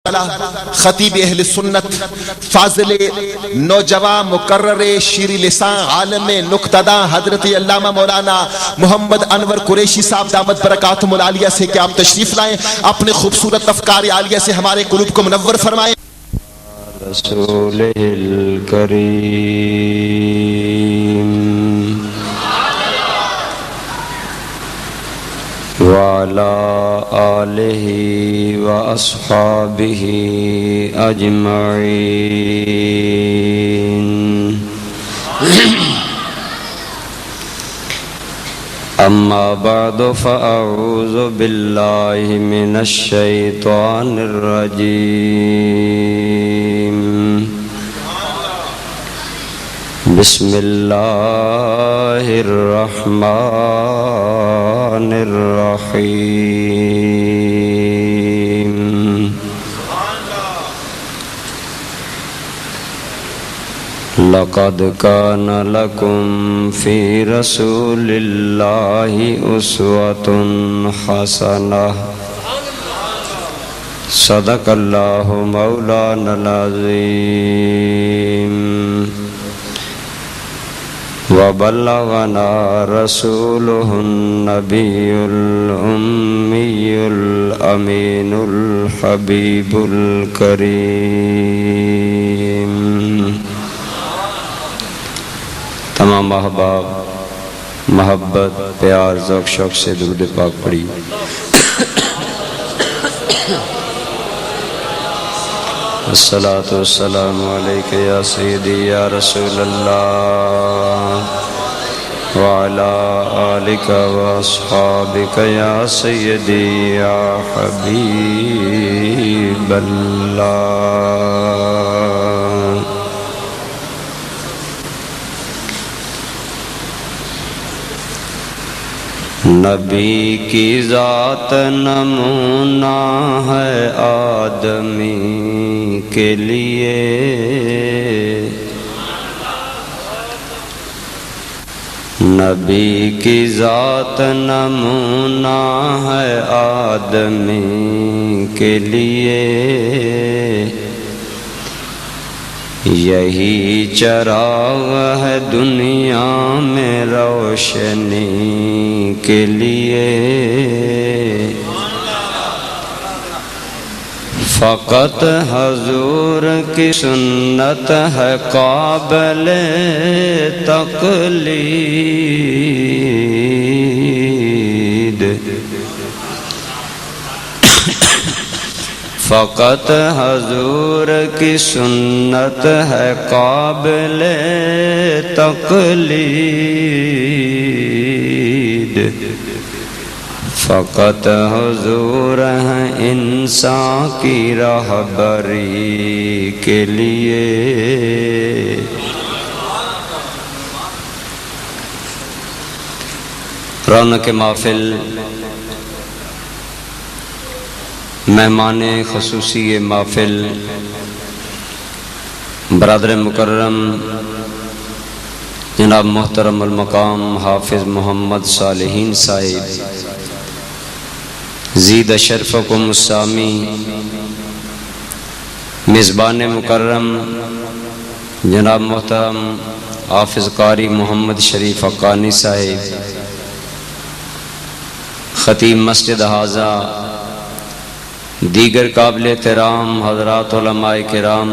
خطیب اہل سنت، فاضل نوجوان، مقرر شیریں لسان، عالم نقطہ حضرت علامہ مولانا محمد انور قریشی صاحب دامت برکاتہم العالیہ سے کہ آپ تشریف لائیں، اپنے خوبصورت افکار عالیہ سے ہمارے قلوب کو منور فرمائیں۔ رسول الکریم وعلى آلہ واصحابہ اجمعین۔ اما بعد فاعوذ باللہ من الشیطان الرجیم۔ بسم اللہ الرحمن الرحیم۔ لقد كان لكم في رسول الله أسوة حسنة۔ صدق الله مولانا العظيم وبلغنا رسوله النبي الأمي الأمين الحبيب الكريم۔ تمام احباب محبت پیار ذوق شوق سے درود پاک پڑھی۔ الصلاۃ والسلام علیک یا سیدی یا رسول اللہ وعلی آلک واصحابک یا سیدی یا حبیب اللہ۔ نبی کی ذات نمونہ ہے آدمی کے لیے، نبی کی ذات نمونہ ہے آدمی کے لیے، یہی چراغ ہے دنیا میں روشنی کے لیے، فقط حضور کی سنت ہے قابل تقلید، فقط حضور کی سنت ہے قابل تقلید، فقط حضور ہیں انسان کی رہبری کے لیے۔ رونق محفل، مہمان خصوصی محفل، برادر مکرم جناب محترم المقام حافظ محمد صالحین صاحب، زید شرفکم السامی، میزبان مکرم جناب محترم حافظ قاری محمد شریف حقانی صاحب، خطیب مسجد حاضہ، دیگر قابل احترام حضرات علماء کرام،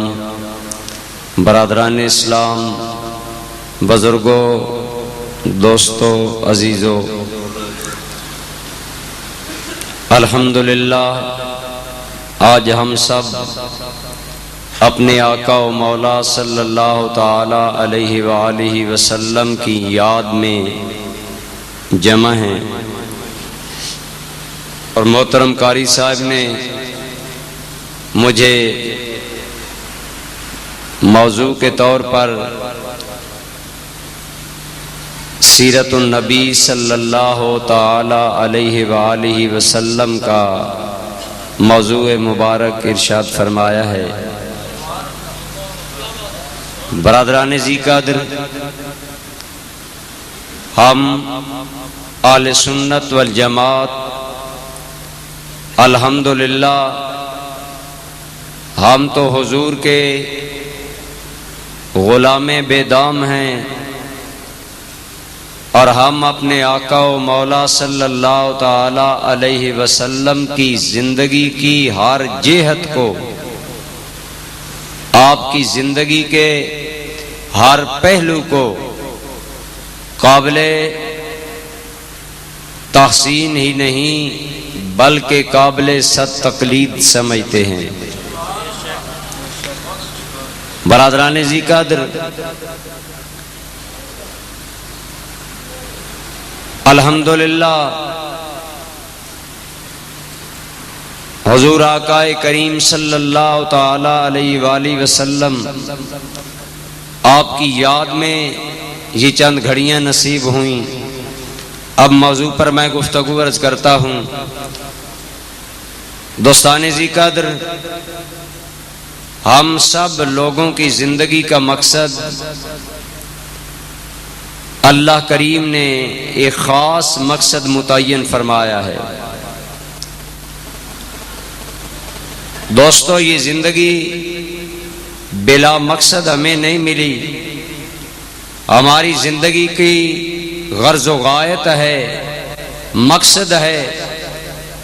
برادران اسلام، بزرگوں، دوستوں، عزیزوں، الحمدللہ آج ہم سب اپنے آقا و مولا صلی اللہ تعالی علیہ وآلہ وسلم کی یاد میں جمع ہیں، اور محترم قاری صاحب نے مجھے موضوع کے طور پر سیرت النبی صلی اللہ تعالی علیہ وآلہ وسلم کا موضوع مبارک ارشاد فرمایا ہے۔ برادران ذی قدر، ہم اہل سنت والجماعت الحمدللہ ہم تو حضور کے غلام بے دام ہیں اور ہم اپنے آقا و مولا صلی اللہ تعالی علیہ وسلم کی زندگی کی ہر جہت کو، آپ کی زندگی کے ہر پہلو کو قابل تحسین ہی نہیں بلکہ قابل صد تقلید سمجھتے ہیں۔ برادران ذی قدر، الحمدللہ حضور آقا کریم صلی اللہ تعالی علیہ وآلہ وسلم آپ کی یاد میں یہ چند گھڑیاں نصیب ہوئیں۔ اب موضوع پر میں گفتگو عرض کرتا ہوں۔ دوستان ذی قدر، ہم سب لوگوں کی زندگی کا مقصد اللہ کریم نے ایک خاص مقصد متعین فرمایا ہے۔ دوستو، یہ زندگی بلا مقصد ہمیں نہیں ملی۔ ہماری زندگی کی غرض و غایت ہے، مقصد ہے۔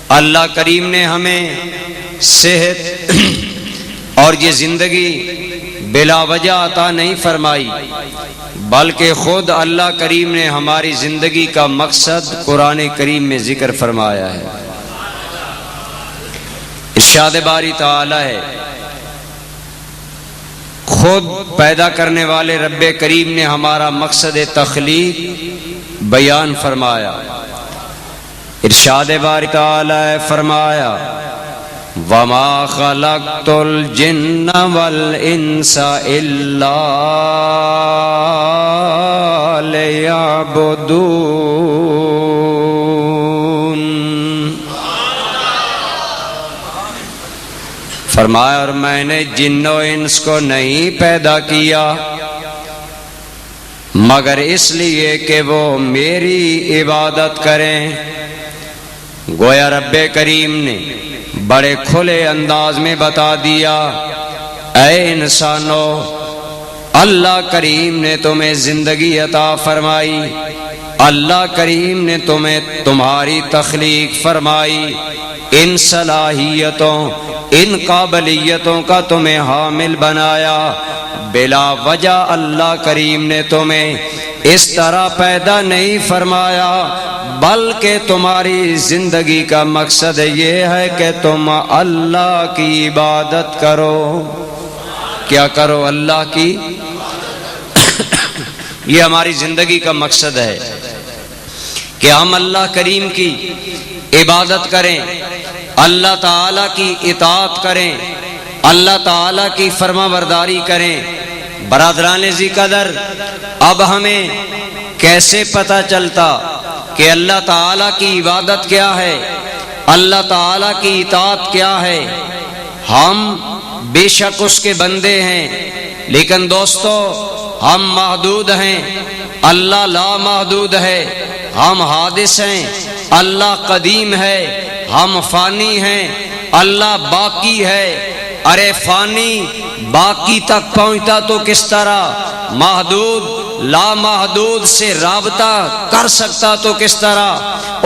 اللہ کریم نے ہمیں صحت اور یہ زندگی بلا وجہ عطا نہیں فرمائی، بلکہ خود اللہ کریم نے ہماری زندگی کا مقصد قرآن کریم میں ذکر فرمایا ہے۔ ارشاد باری تعالی ہے، خود پیدا کرنے والے رب کریم نے ہمارا مقصد تخلیق بیان فرمایا۔ ارشاد باری تعالی فرمایا، وَمَا خَلَقْتُ الْجِنَّ وَالْإِنسَ إِلَّا لِيَعْبُدُونَ۔ فرمایا، اور میں نے جن و انس کو نہیں پیدا کیا مگر اس لیے کہ وہ میری عبادت کریں۔ گویا رب کریم نے بڑے کھلے انداز میں بتا دیا، اے انسانو، اللہ کریم نے تمہیں زندگی عطا فرمائی، اللہ کریم نے تمہیں تمہاری تخلیق فرمائی، ان صلاحیتوں ان قابلیتوں کا تمہیں حامل بنایا۔ بلا وجہ اللہ کریم نے تمہیں اس طرح پیدا نہیں فرمایا، بلکہ تمہاری زندگی کا مقصد یہ ہے کہ تم اللہ کی عبادت کرو۔ کیا کرو؟ اللہ کی یہ ہماری زندگی کا مقصد ہے کہ ہم اللہ کریم کی عبادت کریں، اللہ تعالیٰ کی اطاعت کریں، اللہ تعالیٰ کی فرما برداری کریں۔ برادران ذی قدر، اب ہمیں کیسے پتہ چلتا کہ اللہ تعالیٰ کی عبادت کیا ہے، اللہ تعالیٰ کی اطاعت کیا ہے؟ ہم بے شک اس کے بندے ہیں، لیکن دوستو ہم محدود ہیں، اللہ لا محدود ہے۔ ہم حادث ہیں، اللہ قدیم ہے۔ ہم فانی ہیں، اللہ باقی ہے۔ ارے فانی باقی تک پہنچتا تو کس طرح؟ محدود لا محدود سے رابطہ کر سکتا تو کس طرح؟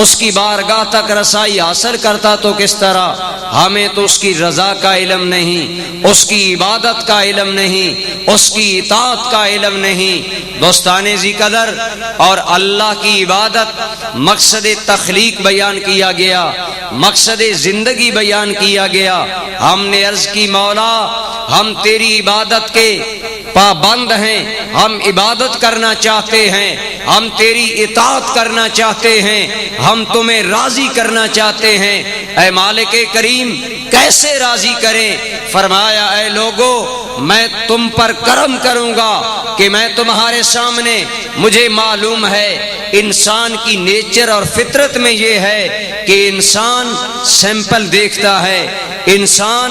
اس کی بارگاہ تک رسائی حاصل کرتا تو کس طرح؟ ہمیں تو اس کی رضا کا علم نہیں، اس کی عبادت کا علم نہیں، اس کی اطاعت کا علم نہیں۔ دوستان ذی قدر، اور اللہ کی عبادت مقصد تخلیق بیان کیا گیا، مقصد زندگی بیان کیا گیا۔ ہم نے عرض کی، مولا ہم تیری عبادت کے پابند ہیں، ہم عبادت کرنا چاہتے ہیں، ہم تیری اطاعت کرنا چاہتے ہیں، ہم تمہیں راضی کرنا چاہتے ہیں۔ اے مالک کریم، کیسے راضی کریں؟ فرمایا، اے لوگو، میں تم پر کرم کروں گا کہ میں تمہارے سامنے، مجھے معلوم ہے انسان کی نیچر اور فطرت میں یہ ہے کہ انسان سیمپل دیکھتا ہے، انسان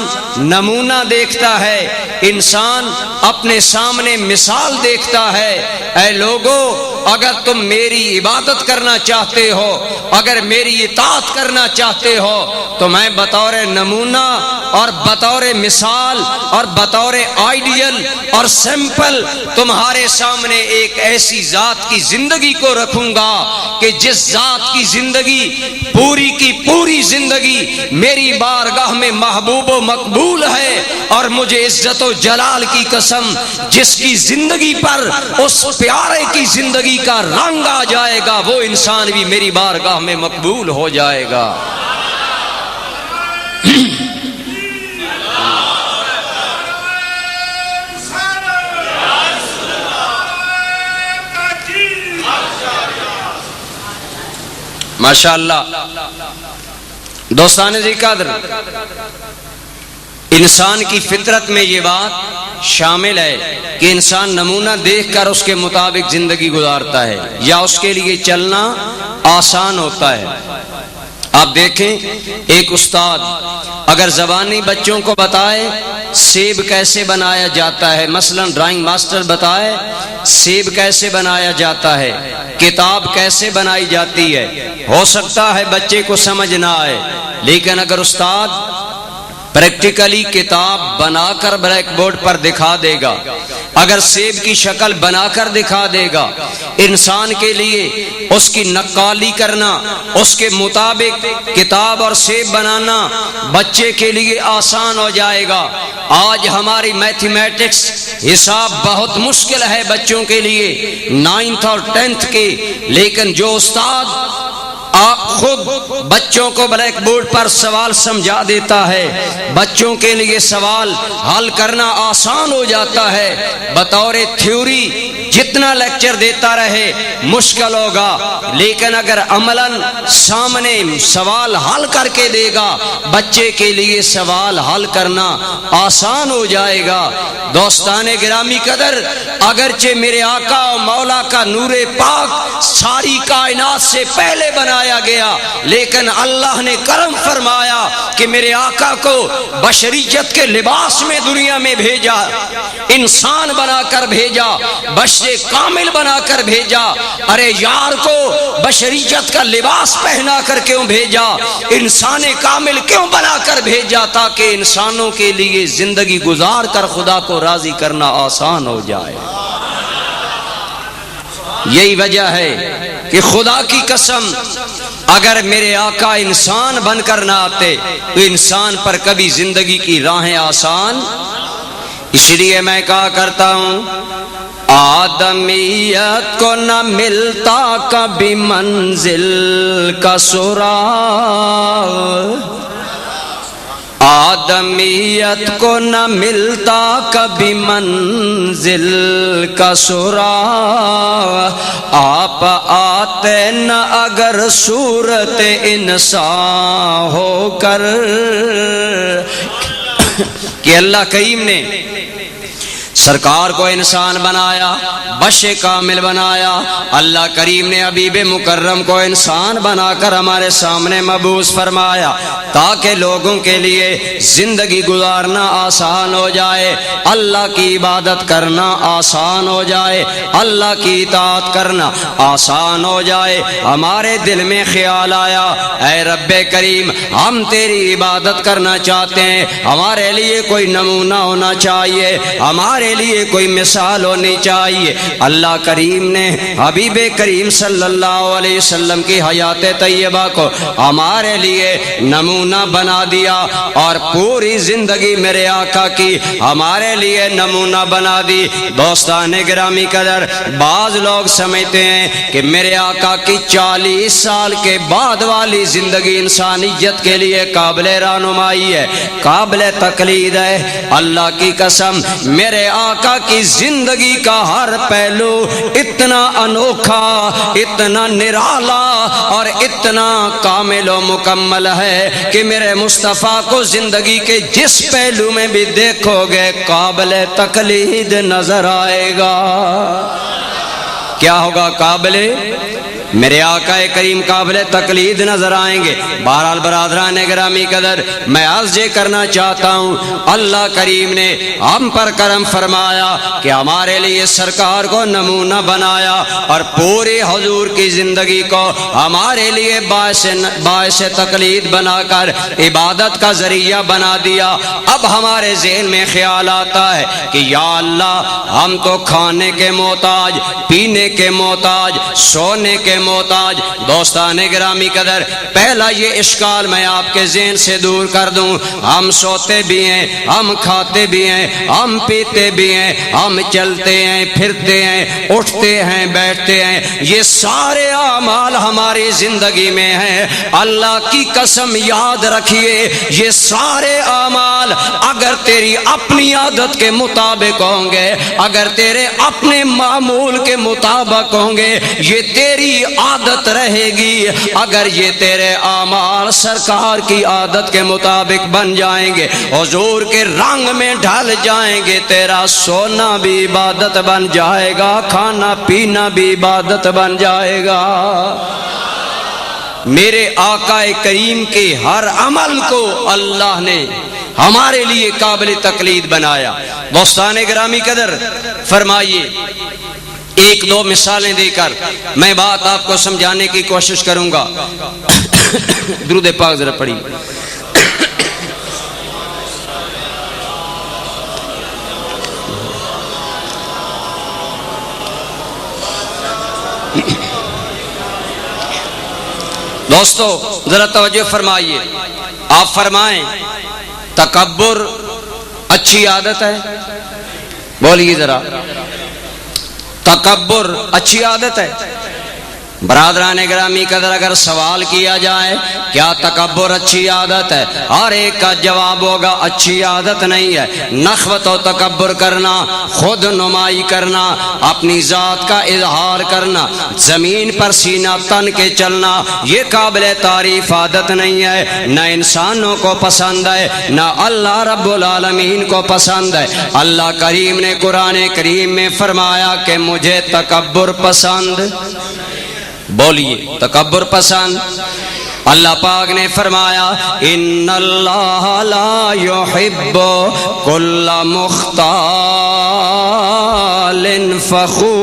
نمونہ دیکھتا ہے، انسان اپنے سامنے مثال دیکھتا ہے۔ اے لوگو، اگر تم میری عبادت کرنا چاہتے ہو، اگر میری اطاعت کرنا چاہتے ہو، تو میں بطور نمونہ اور بطور مثال اور بطور آئیڈیل اور سیمپل تمہارے سامنے ایک ایسی ذات کی زندگی کو رکھوں گا کہ جس ذات کی زندگی پوری کی پوری زندگی میری بارگاہ میں محبوب و مقبول ہے، اور مجھے عزت و جلال کی قسم جس کی زندگی پر اس پیارے کی زندگی کا رنگ آ جائے گا وہ انسان بھی میری بارگاہ میں مقبول ہو جائے گا۔ ماشاءاللہ دوستان ذی قدر، انسان کی فطرت میں یہ بات شامل ہے کہ انسان نمونہ دیکھ کر اس کے مطابق زندگی گزارتا ہے یا اس کے لیے چلنا آسان ہوتا ہے۔ آپ دیکھیں ایک استاد اگر زبانی بچوں کو بتائے سیب کیسے بنایا جاتا ہے، مثلا ڈرائنگ ماسٹر بتائے سیب کیسے بنایا جاتا ہے، کتاب کیسے بنائی جاتی ہے، ہو سکتا ہے بچے کو سمجھ نہ آئے، لیکن اگر استاد پریکٹیکلی کتاب بنا کر بلیک بورڈ پر دکھا دے گا، اگر سیب کی شکل بنا کر دکھا دے گا، انسان کے لیے اس کی نقالی کرنا، اس کے مطابق کتاب اور سیب بنانا بچے کے لیے آسان ہو جائے گا۔ آج ہماری میتھمیٹکس حساب بہت مشکل ہے بچوں کے لیے 9th اور 10th کے، لیکن جو استاد آپ خود بچوں کو بلیک بورڈ پر سوال سمجھا دیتا ہے، بچوں کے لیے سوال حل کرنا آسان ہو جاتا ہے۔ بطور تھیوری جتنا لیکچر دیتا رہے مشکل ہوگا، لیکن اگر عملاً سامنے سوال حل کر کے دے گا بچے کے لیے سوال حل کرنا آسان ہو جائے گا۔ دوستان گرامی قدر، اگرچہ میرے آقا و مولا کا نور پاک ساری کائنات سے پہلے بنایا گیا، لیکن اللہ نے کرم فرمایا کہ میرے آقا کو بشریت کے لباس میں دنیا میں بھیجا، انسان بنا کر بھیجا، بشر کامل بنا کر بھیجا۔ ارے یار کو بشریت کا لباس پہنا کر کیوں بھیجا، انسان کامل کیوں بنا کر بھیجا، تاکہ انسانوں کے لیے زندگی گزار کر خدا کو راضی کرنا آسان ہو جائے۔ یہی وجہ ہے کہ خدا کی قسم اگر میرے آقا انسان بن کر نہ آتے تو انسان پر کبھی زندگی کی راہیں آسان۔ اس لیے میں کہا کرتا ہوں آدمیت کو نہ ملتا کبھی منزل کا سراغ، آدمیت کو نہ ملتا کبھی منزل کا سراغ، آپ آتے نہ اگر صورت انسان ہو کر، کہ اللہ کریم نے سرکار کو انسان بنایا، بشر کامل بنایا، اللہ کریم نے حبیب مکرم کو انسان بنا کر ہمارے سامنے مبعوث فرمایا تاکہ لوگوں کے لیے زندگی گزارنا آسان ہو جائے، اللہ کی عبادت کرنا آسان ہو جائے، اللہ کی اطاعت کرنا آسان ہو جائے۔ ہمارے دل میں خیال آیا اے رب کریم ہم تیری عبادت کرنا چاہتے ہیں، ہمارے لیے کوئی نمونہ ہونا چاہیے، ہمارے لیے کوئی مثال ہونی چاہیے۔ اللہ کریم نے حبیب کریم صلی اللہ علیہ وسلم کی حیات طیبہ کو ہمارے لیے نمونہ بنا دیا، اور پوری زندگی میرے آقا کی ہمارے لیے نمونہ بنا دی۔ دوستان گرامی قدر، بعض لوگ سمجھتے ہیں کہ میرے آقا کی 40 سال کے بعد والی زندگی انسانیت کے لیے قابل رہنمائی ہے، قابل تقلید ہے۔ اللہ کی قسم میرے آقا کی زندگی کا ہر پہلو اتنا انوکھا، اتنا نرالا اور اتنا کامل و مکمل ہے کہ میرے مصطفیٰ کو زندگی کے جس پہلو میں بھی دیکھو گے قابل تقلید نظر آئے گا۔ کیا ہوگا؟ قابل میرے آقا کریم قابل تقلید نظر آئیں گے۔ بہرحال برادران گرامی قدر، میں عرض یہ کرنا چاہتا ہوں، اللہ کریم نے ہم پر کرم فرمایا کہ ہمارے لیے سرکار کو نمونہ بنایا اور پوری حضور کی زندگی کو ہمارے لیے باعث تقلید بنا کر عبادت کا ذریعہ بنا دیا۔ اب ہمارے ذہن میں خیال آتا ہے کہ یا اللہ، ہم تو کھانے کے محتاج، پینے کے محتاج، سونے کے محتاج۔ دوستان گرامی قدر، پہلا یہ اشکال میں آپ کے ذہن سے دور کر دوں، ہم سوتے بھی ہیں، ہم کھاتے بھی ہیں، ہم پیتے بھی ہیں، ہم چلتے ہیں، پھرتے ہیں، اٹھتے ہیں، بیٹھتے ہیں، یہ سارے اعمال ہماری زندگی میں ہیں۔ اللہ کی قسم یاد رکھیے، یہ سارے اعمال اگر تیری اپنی عادت کے مطابق ہوں گے، اگر تیرے اپنے معمول کے مطابق ہوں گے، یہ تیری عادت رہے گی۔ اگر یہ تیرے اعمال سرکار کی عادت کے مطابق بن جائیں گے، حضور کے رنگ میں ڈھل جائیں گے، تیرا سونا بھی عبادت بن جائے گا، کھانا پینا بھی عبادت بن جائے گا۔ میرے آقا کریم کے ہر عمل کو اللہ نے ہمارے لیے قابل تقلید بنایا۔ دوستان گرامی قدر، فرمائیے ایک دو مثالیں دے کر میں بات آپ کو سمجھانے کی کوشش کروں گا۔ درود پاک ذرا پڑھی۔ دوستو ذرا توجہ فرمائیے، آپ فرمائیں تکبر اچھی عادت ہے؟ بولیے ذرا، تکبر اچھی عادت ہے؟ برادران گرامی قدر، اگر سوال کیا جائے کیا تکبر اچھی عادت ہے، ہر ایک کا جواب ہوگا اچھی عادت نہیں ہے۔ نخوت و تکبر کرنا، خود نمائی کرنا، اپنی ذات کا اظہار کرنا، زمین پر سینہ تن کے چلنا، یہ قابل تعریف عادت نہیں ہے، نہ انسانوں کو پسند ہے، نہ اللہ رب العالمین کو پسند ہے۔ اللہ کریم نے قرآن کریم میں فرمایا کہ مجھے تکبر پسند، بولیے تکبر پسند۔ اللہ پاک نے فرمایا ان اللہ لا يحب كل مختال فخور،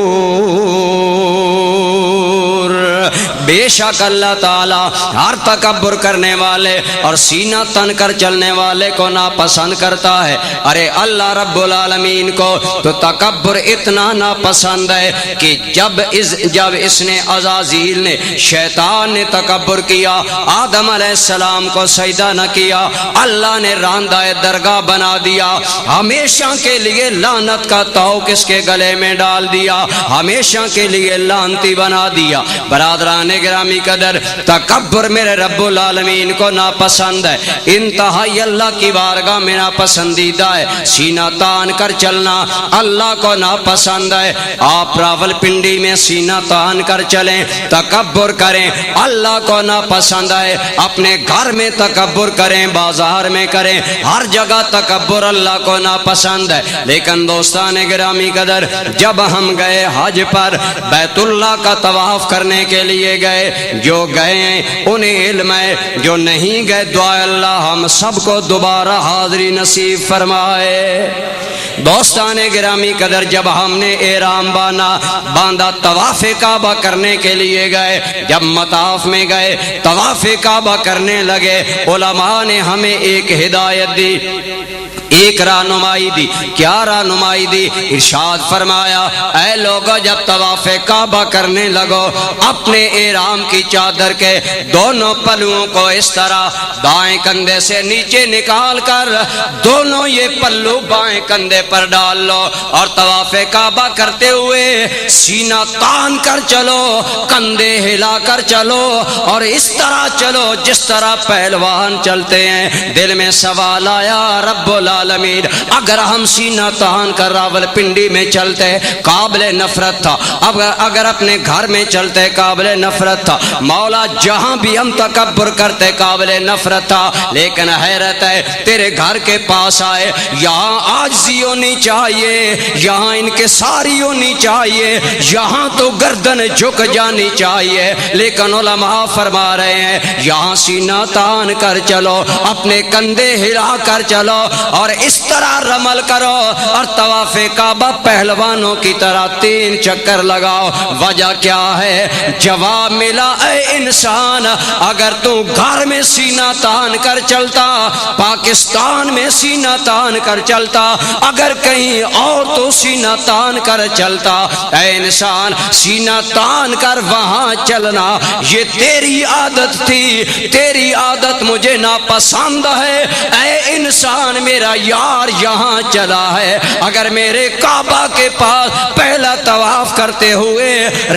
بے شک اللہ تعالی ہر تکبر کرنے والے اور سینہ تن کر چلنے والے کو ناپسند کرتا ہے۔ ارے اللہ رب العالمین کو تو تکبر اتنا ناپسند ہے کہ جب اس نے عزازیل نے، شیطان نے تکبر کیا، آدم علیہ السلام کو سجدہ نہ کیا، اللہ نے راندہ درگاہ بنا دیا، ہمیشہ کے لیے لعنت کا طوق اس کے گلے میں ڈال دیا، ہمیشہ کے لیے لعنتی بنا دیا۔ برادران گرامی قدر، تکبر میرے رب العالمین کو ناپسند ہے، انتہائی اللہ کی بارگاہ میں ناپسندیدہ ہے۔ سینہ تان کر چلنا اللہ کو ناپسند ہے۔ آپ راول پنڈی میں سینہ تان کر چلیں، تکبر کریں، اللہ کو ناپسند ہے۔ اپنے گھر میں تکبر کریں، بازار میں کریں، ہر جگہ تکبر اللہ کو ناپسند ہے۔ لیکن دوستان گرامی قدر، جب ہم گئے حج پر بیت اللہ کا طواف کرنے کے لیے گئے، جو گئے ہیں انہیں علم ہے، جو نہیں گئے دعا اللہ ہم سب کو دوبارہ حاضری نصیب فرمائے۔ دوستان گرامی قدر، جب ہم نے احرام باندھا طواف کعبہ کرنے کے لیے گئے، جب مطاف میں گئے طواف کعبہ کرنے لگے، علماء نے ہمیں ایک ہدایت دی، ایک رہنمائی دی۔ کیا رہنمائی دی؟ ارشاد فرمایا اے لوگو جب طواف کعبہ کرنے لگو، اپنے احرام کی چادر کے دونوں پلوؤں کو اس طرح دائیں کندھے سے نیچے نکال کر دونوں یہ پلو بائیں کندھے پر ڈال لو، اور طواف کعبہ کرتے ہوئے سینہ تان کر چلو، کندھے ہلا کر چلو، اور اس طرح چلو جس طرح پہلوان چلتے ہیں۔ دل میں سوال آیا، رب العالمین العالمین۔ اگر ہم سینہ تان کر راول پنڈی میں چلتے قابل نفرت تھا، اگر اپنے گھر میں چلتے قابل نفرت تھا، مولا جہاں بھی ہم تکبر کرتے قابل نفرت تھا، لیکن حیرت ہے تیرے گھر کے پاس آئے، یہاں عاجزی ہونی چاہیے، یہاں انکساری ہونی چاہیے، یہاں تو گردن جھک جانی چاہیے، لیکن علماء فرما رہے ہیں یہاں سینہ تان کر چلو، اپنے کندھے ہلا کر چلو اور اس طرح رمل کرو اور طواف کعبہ پہلوانوں کی طرح 3 چکر لگاؤ۔ وجہ کیا ہے؟ جواب ملا اے انسان، اگر تو گھر میں سینہ تان کر چلتا، پاکستان میں سینہ تان کر چلتا، اگر کہیں اور تو سینہ تان کر چلتا، اے انسان سینہ تان کر وہاں چلنا یہ تیری عادت تھی، تیری عادت مجھے ناپسند ہے۔ اے انسان میرا یار یہاں چلا ہے، اگر میرے کعبہ کے پاس پہلا طواف کرتے ہوئے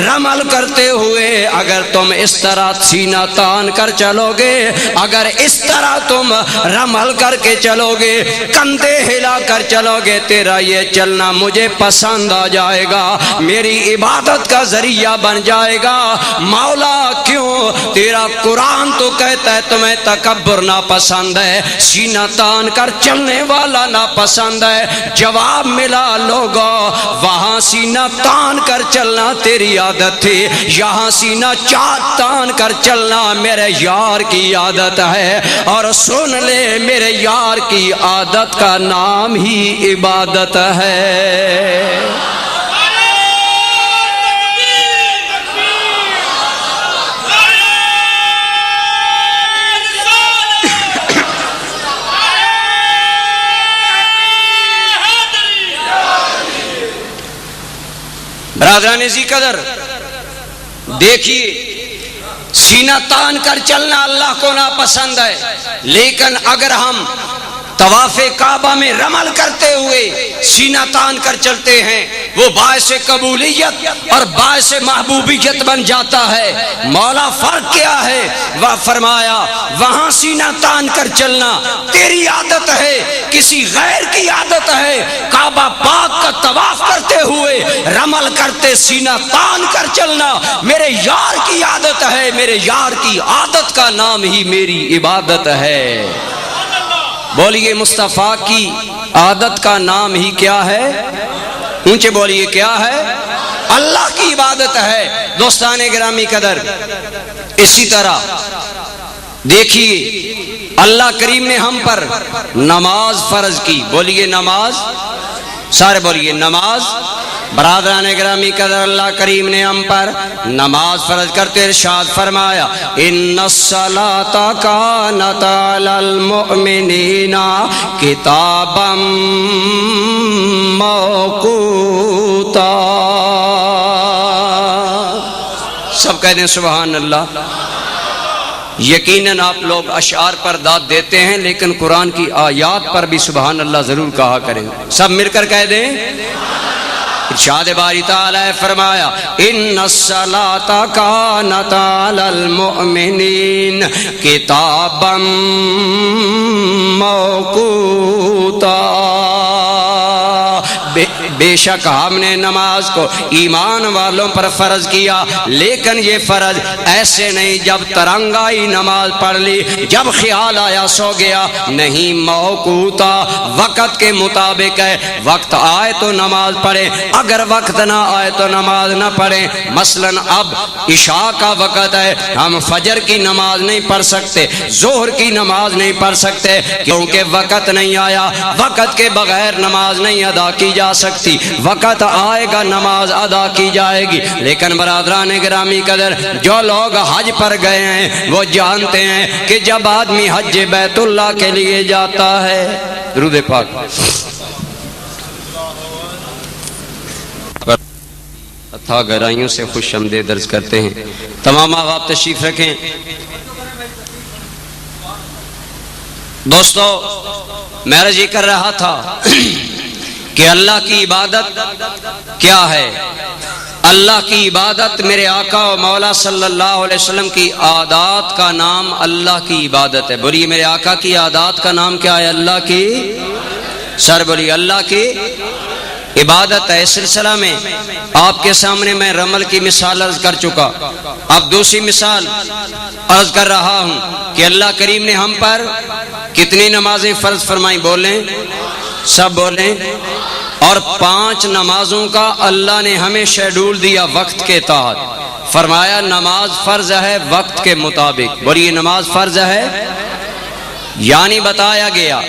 رمل کرتے ہوئے اگر تم اس طرح سینہ تان کر چلو گے، اگر اس طرح تم رمل کر کے چلو گے، کندھے ہلا کر چلو گے، تیرا یہ چلنا مجھے پسند آ جائے گا، میری عبادت کا ذریعہ بن جائے گا۔ مولا کیوں؟ تیرا قرآن تو کہتا ہے تمہیں تکبر ناپسند ہے، سینہ تان کر چلنے والا ناپسند ہے۔ جواب ملا لوگو وہاں سینہ تان کر چلنا تیری عادت تھی، یہاں سینہ تان کر چلنا میرے یار کی عادت ہے، اور سن لے میرے یار کی عادت کا نام ہی عبادت ہے۔ برادران ذی قدر دیکھیے، سینہ تان کر چلنا اللہ کو ناپسند ہے، لیکن اگر ہم طواف کعبہ میں رمل کرتے ہوئے سینہ تان کر چلتے ہیں وہ باعث قبولیت اور باعث محبوبیت بن جاتا ہے۔ مولا فرق کیا ہے؟ وہ فرمایا وہاں سینہ تان کر چلنا تیری عادت ہے، کسی غیر کی عادت ہے۔ کعبہ پاک کا طواف کرتے ہوئے رمل کرتے سینہ تان کر چلنا میرے یار کی عادت ہے، میرے یار کی عادت کا نام ہی میری عبادت ہے۔ بولیے مصطفیٰ کی عادت کا نام ہی کیا ہے؟ اونچے بولیے کیا ہے؟ اللہ کی عبادت ہے۔ دوستان گرامی قدر، اسی طرح دیکھیے اللہ کریم نے ہم پر نماز فرض کی، بولیے نماز، سارے بولیے نماز۔ برادران گرامی قدر اللہ کریم نے ہم پر نماز فرض کرتے ارشاد فرمایا ان الصلاۃ کانت علی المؤمنین کتابا موقوتا۔ سب کہہ دیں سبحان اللہ۔ یقیناً آپ لوگ اشعار پر داد دیتے ہیں لیکن قرآن کی آیات پر بھی سبحان اللہ ضرور کہا کریں، سب مل کر کہہ دیں۔ ارشاد باری تعالی فرمایا ان الصلاۃ کانت علی المؤمنین کتابا موقوتا۔ بے شک ہم نے نماز کو ایمان والوں پر فرض کیا، لیکن یہ فرض ایسے نہیں جب ترنگ آئی نماز پڑھ لی، جب خیال آیا سو گیا، نہیں، موقوتا وقت کے مطابق ہے۔ وقت آئے تو نماز پڑھے، اگر وقت نہ آئے تو نماز نہ پڑھیں۔ مثلا اب عشاء کا وقت ہے، ہم فجر کی نماز نہیں پڑھ سکتے، ظہر کی نماز نہیں پڑھ سکتے کیونکہ وقت نہیں آیا۔ وقت کے بغیر نماز نہیں ادا کی جا سکتی، وقت آئے گا نماز ادا کی جائے گی۔ لیکن برادران گرامی قدر، جو لوگ حج پر گئے ہیں وہ جانتے ہیں کہ جب آدمی حج بیت اللہ کے لیے جاتا ہے، درود پاک اتھا گہرائیوں سے خوش آمدید درج کرتے ہیں۔ تمام آپ تشریف رکھیں۔ دوستو میں عرض یہ کر رہا تھا کہ اللہ کی عبادت کیا ہے؟ اللہ کی عبادت میرے آقا و مولا صلی اللہ علیہ وسلم کی عادات کا نام اللہ کی عبادت ہے۔ بولیے میرے آقا کی عادات کا نام کیا ہے؟ اللہ کی۔ سر بولی اللہ کی عبادت ہے۔ اس سلسلہ میں آپ کے سامنے میں رمل کی مثال عرض کر چکا، اب دوسری مثال عرض کر رہا ہوں کہ اللہ کریم نے ہم پر کتنی نمازیں فرض فرمائیں؟ بولیں، سب بولیں۔ اور 5 نمازوں کا اللہ نے ہمیں شیڈول دیا وقت کے تحت، فرمایا نماز فرض ہے وقت کے مطابق۔ بولیے نماز فرض ہے، یعنی بتایا گیا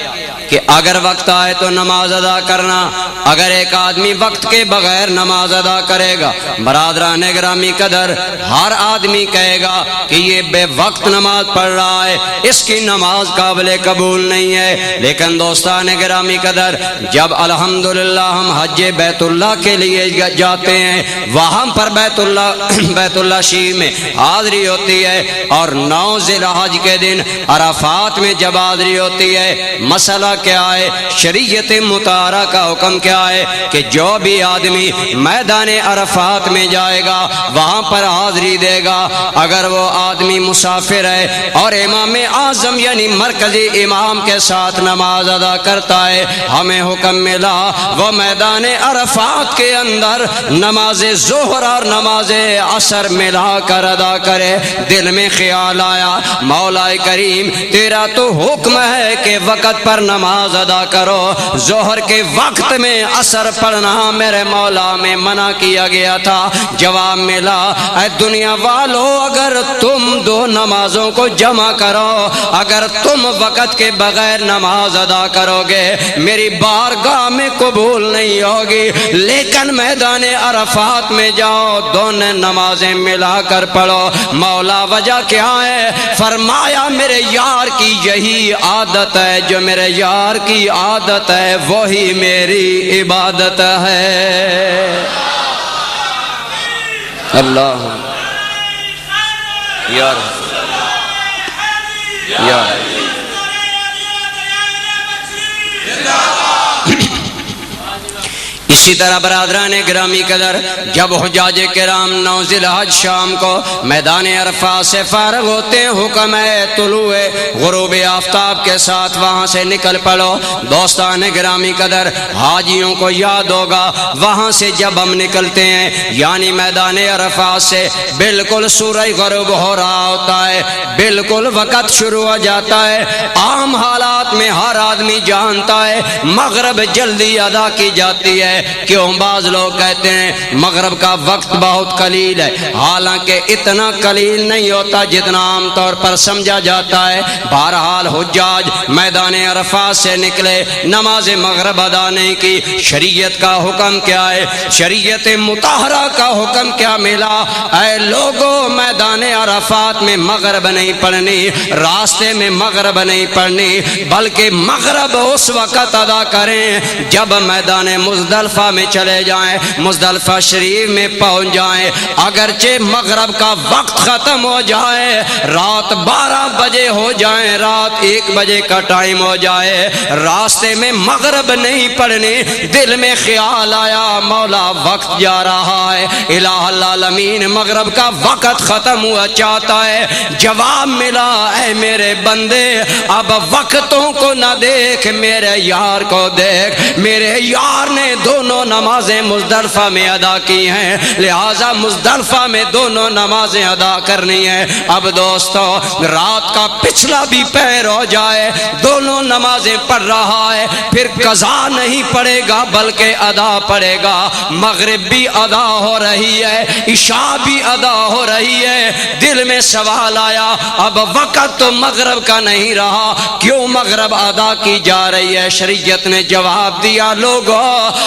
کہ اگر وقت آئے تو نماز ادا کرنا، اگر ایک آدمی وقت کے بغیر نماز ادا کرے گا، برادران گرامی قدر، ہر آدمی کہے گا کہ یہ بے وقت نماز پڑھ رہا ہے، اس کی نماز قابل قبول نہیں ہے۔ لیکن دوستان گرامی قدر، جب الحمدللہ ہم حج بیت اللہ کے لیے جاتے ہیں، وہاں پر بیت اللہ شریف میں حاضری ہوتی ہے، اور 9 ذی الحج کے دن عرفات میں جب حاضری ہوتی ہے، مسئلہ کیا ہے؟ شریعت مطہرہ کا حکم کیا ہے کہ جو بھی آدمی میدان عرفات میں جائے گا، وہاں پر حاضری دے گا، اگر وہ آدمی مسافر ہے اور امام اعظم یعنی مرکزی امام کے ساتھ نماز ادا کرتا ہے، ہمیں حکم ملا وہ میدان عرفات کے اندر نماز ظہر اور نماز عصر ملا کر ادا کرے۔ دل میں خیال آیا مولا کریم تیرا تو حکم ہے کہ وقت پر نماز ادا کرو، ظہر کے وقت میں عصر پڑھنا میرے مولا میں منع کیا گیا تھا۔ جواب ملا اے دنیا والو، اگر تم 2 نمازوں کو جمع کرو، اگر تم وقت کے بغیر نماز ادا کرو گے میری بارگاہ میں قبول نہیں ہوگی، لیکن میدان عرفات میں جاؤ، دونوں نمازیں ملا کر پڑھو۔ مولا وجہ کیا ہے؟ فرمایا میرے یار کی یہی عادت ہے، جو میرے یار کی عادت ہے وہی میری عبادت ہے۔ اللہ یار یار اسی طرح برادران گرامی قدر، جب حجاج کرام 9 ذی الحج شام کو میدان عرفات سے فارغ ہوتے ہیں، حکم ہے طلوع غروب آفتاب کے ساتھ وہاں سے نکل پڑو۔ دوستان گرامی قدر، حاجیوں کو یاد ہوگا وہاں سے جب ہم نکلتے ہیں یعنی میدان عرفات سے بالکل سورج غروب ہو رہا ہوتا ہے، بالکل وقت شروع ہو جاتا ہے۔ عام حالات میں ہر آدمی جانتا ہے مغرب جلدی ادا کی جاتی ہے، کیوں؟ بعض لوگ کہتے ہیں مغرب کا وقت بہت قلیل ہے، حالانکہ اتنا قلیل نہیں ہوتا جتنا عام طور پر سمجھا جاتا ہے۔ بہرحال حجاج میدان عرفات سے نکلے، نماز مغرب ادا نہیں کی، شریعت کا حکم کیا ہے؟ شریعت مطہرہ کا حکم کیا ملا؟ اے لوگوں، میدان عرفات میں مغرب نہیں پڑھنی، راستے میں مغرب نہیں پڑھنی، بلکہ مغرب اس وقت ادا کریں جب میدان مزدلفہ میں چلے جائیں، مزدلفہ شریف میں پہنچ جائیں، اگرچہ مغرب کا وقت ختم ہو جائے، رات 12 بجے ہو جائیں، رات 1 بجے کا ٹائم ہو جائے، راستے میں مغرب نہیں پڑھنی۔ دل میں خیال آیا مولا وقت جا رہا ہے، الہ العالمین مغرب کا وقت ختم ہوا چاہتا ہے۔ جواب ملا اے میرے بندے، اب وقتوں کو نہ دیکھ، میرے یار کو دیکھ۔ میرے یار نے دونوں نمازیں مزدلفہ میں ادا کی ہیں، لہذا مزدلفہ میں دونوں نمازیں ادا کرنی ہیں۔ اب دوستو، رات کا پچھلا بھی پیر ہو جائے، دونوں نمازیں پڑھ رہا ہے، پھر قضا نہیں پڑے گا بلکہ ادا پڑے گا۔ مغرب بھی ادا ہو رہی ہے، عشاء بھی ادا ہو رہی ہے۔ دل میں سوال آیا اب وقت تو مغرب کا نہیں رہا، کیوں مغرب ادا کی جا رہی ہے؟ شریعت نے جواب دیا لوگو،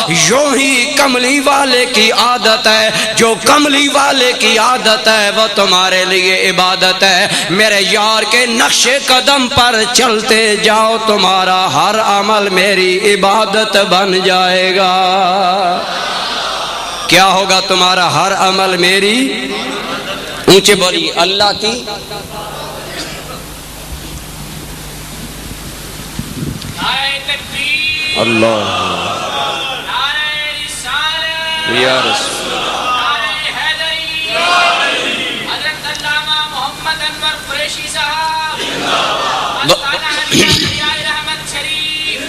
یوں ہی کملی والے کی عادت ہے، جو کملی والے کی عادت ہے وہ تمہارے لیے عبادت ہے۔ میرے یار کے نقش قدم پر چلتے جاؤ، تمہارا ہر عمل میری عبادت بن جائے گا۔ کیا ہوگا؟ تمہارا ہر عمل میری، اونچے بولی اللہ کی اللہ یا رسول حضرت علامہ محمد انور قریشی صاحب، رحمت شریف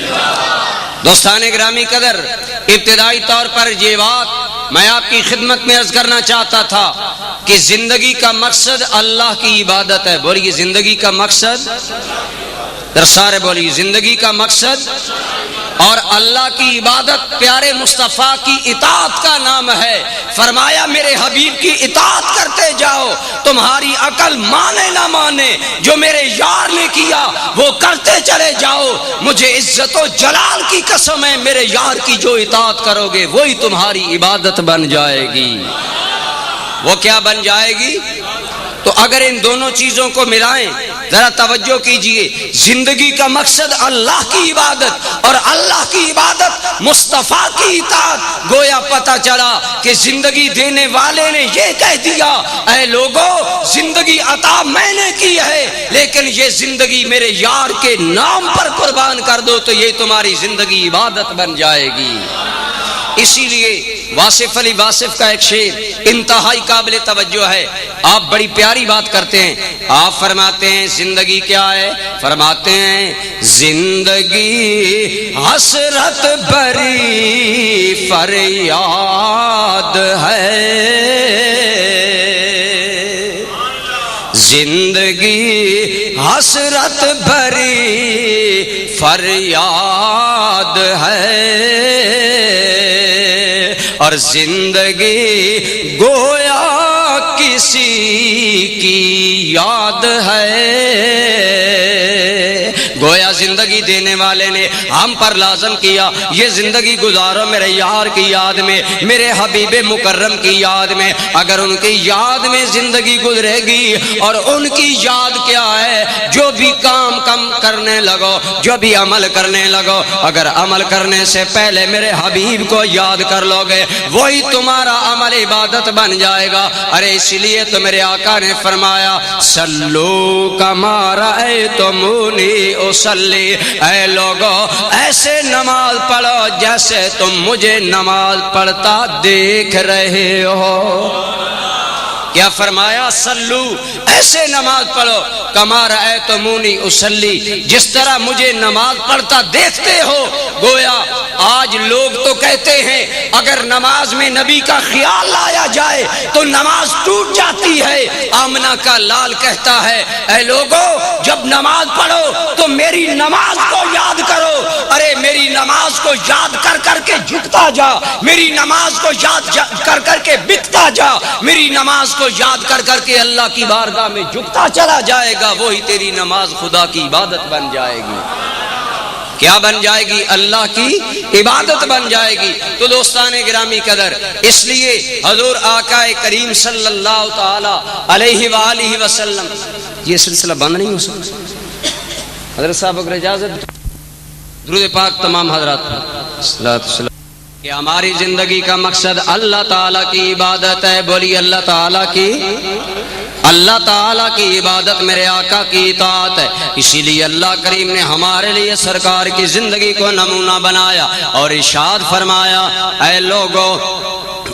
دوستان گرامی قدر، ابتدائی طور پر یہ بات میں آپ کی خدمت میں عرض کرنا چاہتا تھا کہ زندگی کا مقصد اللہ کی عبادت ہے. بولیے زندگی کا مقصد، سارے بولیے زندگی کا مقصد اور اللہ کی عبادت. پیارے مصطفیٰ کی اطاعت کا نام ہے. فرمایا میرے حبیب کی اطاعت کرتے جاؤ، تمہاری عقل مانے نہ مانے، جو میرے یار نے کیا وہ کرتے چلے جاؤ. مجھے عزت و جلال کی قسم ہے، میرے یار کی جو اطاعت کرو گے وہی تمہاری عبادت بن جائے گی. وہ کیا بن جائے گی؟ تو اگر ان دونوں چیزوں کو ملائیں، ذرا توجہ کیجئے، زندگی کا مقصد اللہ کی عبادت اور اللہ کی عبادت مصطفیٰ کی اطاعت. گویا پتہ چلا کہ زندگی دینے والے نے یہ کہہ دیا، اے لوگو زندگی عطا میں نے کی ہے، لیکن یہ زندگی میرے یار کے نام پر قربان کر دو تو یہ تمہاری زندگی عبادت بن جائے گی. اسی لیے واصف علی واصف کا ایک شعر انتہائی قابل توجہ ہے. آپ بڑی پیاری بات کرتے ہیں. آپ فرماتے ہیں زندگی کیا ہے؟ فرماتے ہیں زندگی حسرت بھری فریاد ہے، زندگی حسرت بھری فریاد ہے، اور زندگی گویا کسی کی یاد ہے. گویا زندگی دینے والے نے ہم پر لازم کیا یہ زندگی گزارو میرے یار کی یاد میں، میرے حبیب مکرم کی یاد میں. اگر ان کی یاد میں زندگی گزرے گی، اور ان کی یاد کیا ہے؟ جو بھی کام کم کرنے لگو، جو بھی عمل کرنے لگو، اگر عمل کرنے سے پہلے میرے حبیب کو یاد کر لو گے وہی تمہارا عمل عبادت بن جائے گا. ارے اس لیے تو میرے آقا نے فرمایا صلو کما رأیتمونی اصلی، اے لوگو ایسے نماز پڑھو جیسے تم مجھے نماز پڑھتا دیکھ رہے ہو. کیا فرمایا؟ سلو، ایسے نماز پڑھو کما رأیتمونی اصلی، جس طرح مجھے نماز پڑھتا دیکھتے ہو. گویا آج لوگ تو کہتے ہیں اگر نماز میں نبی کا خیال لایا جائے تو نماز ٹوٹ جاتی ہے. آمنہ کا لال کہتا ہے اے لوگو جب نماز پڑھو تو میری نماز کو یاد کرو. ارے میری نماز کو یاد کر کر کے جھکتا جا، میری نماز کو یاد کر کر کے بکتا جا، میری نماز کو یاد کر کر کے اللہ کی بارگاہ میں جھکتا چلا جائے گا، وہی تیری نماز خدا کی عبادت بن جائے گی. کیا بن جائے گی؟ اللہ کی عبادت بن جائے گی. تو دوستان گرامی قدر، اس لیے حضور آقا کریم صلی اللہ تعالی علیہ وآلہ وسلم، یہ سلسلہ بند نہیں ہو سکتا. حضرت صاحب اگر اجازت، درود پاک تمام حضرات. کہ ہماری زندگی کا مقصد اللہ تعالیٰ کی عبادت ہے. بولی اللہ تعالیٰ کی عبادت، میرے آقا کی اطاعت ہے. اسی لیے اللہ کریم نے ہمارے لیے سرکار کی زندگی کو نمونہ بنایا اور ارشاد فرمایا اے لوگو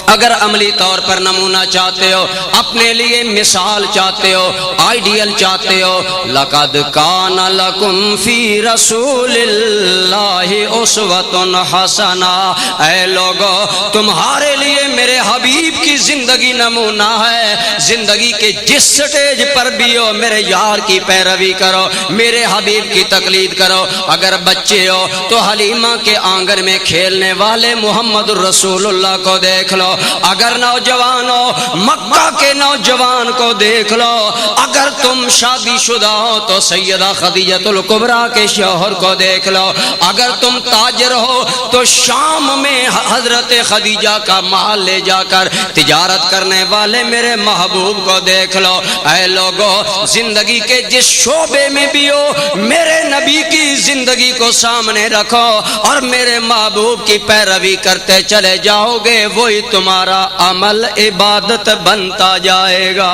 اگر عملی طور پر نمونہ چاہتے ہو، اپنے لیے مثال چاہتے ہو، آئیڈیل چاہتے ہو، لقد کان لکم فی رسول اللہ اسوۃ حسنہ، اے لوگو تمہارے لیے میرے حبیب کی زندگی نمونہ ہے. زندگی کے جس سٹیج پر بھی ہو میرے یار کی پیروی کرو، میرے حبیب کی تقلید کرو. اگر بچے ہو تو حلیمہ کے آنگن میں کھیلنے والے محمد الرسول اللہ کو دیکھ لو. اگر نوجوان ہو مکہ کے نوجوان کو دیکھ لو. اگر تم شادی شدہ ہو تو سیدہ خدیجہ الکبریٰ کے شوہر کو دیکھ لو. اگر تم تاجر ہو تو شام میں حضرت خدیجہ کا محل لے جا کر تجارت کرنے والے میرے محبوب کو دیکھ لو. اے لوگو زندگی کے جس شعبے میں بھی ہو میرے نبی کی زندگی کو سامنے رکھو اور میرے محبوب کی پیروی کرتے چلے جاؤ گے، وہی تمہارا عمل عبادت بنتا جائے گا.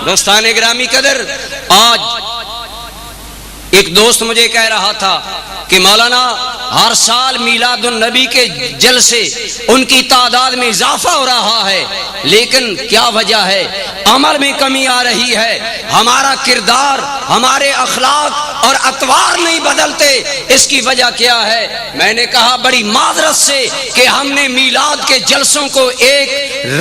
دوستان گرامی قدر، آج ایک دوست مجھے کہہ رہا تھا کہ مولانا ہر سال میلاد النبی کے جلسے ان کی تعداد میں اضافہ ہو رہا ہے، لیکن کیا وجہ ہے؟ عمل میں کمی آ رہی ہے. ہمارا کردار، ہمارے اخلاق اور اتوار نہیں بدلتے، اس کی وجہ کیا ہے؟ میں نے کہا بڑی معذرت سے کہ ہم نے میلاد کے جلسوں کو ایک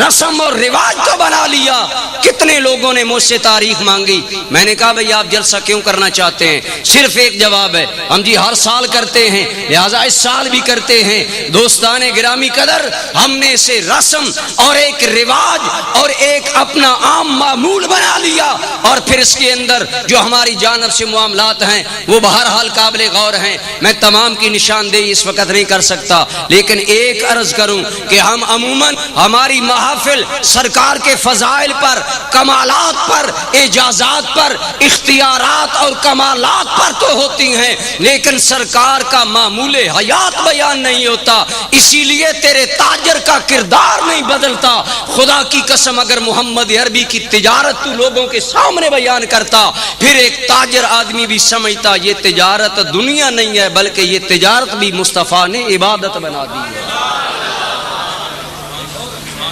رسم اور رواج تو بنا لیا۔ کتنے لوگوں نے مجھ سے تاریخ مانگی، میں نے کہا بھئی آپ جلسہ کیوں کرنا چاہتے ہیں؟ صرف ایک جواب ہے، ہم جی ہر سال کرتے ہیں لہذا اس سال بھی کرتے ہیں۔ دوستان گرامی قدر، ہم نے اسے رسم اور ایک رواج اور ایک اپنا عام معمول بنا لیا، اور پھر اس کے اندر جو ہماری جانب سے معاملات ہیں وہ بہرحال قابل غور ہیں۔ میں تمام کی نشاندہی اس وقت نہیں کر سکتا، لیکن ایک عرض کروں کہ ہم عموماً ہماری محافل سرکار کے فضائل پر، کمالات پر، اعجازات پر، اختیارات اور کمالات پر تو ہوتی ہیں، لیکن سرکار کا معمول حیات بیان نہیں ہوتا۔ اسی لیے تیرے تاجر کا کردار نہیں بدلتا۔ خدا کی قسم اگر محمد عربی کی تجارت تو لوگوں کے سامنے بیان کرتا، پھر ایک تاجر آدمی بھی سمجھتا یہ تجارت دنیا نہیں ہے بلکہ یہ تجارت بھی مصطفیٰ نے عبادت بنا دی ہے۔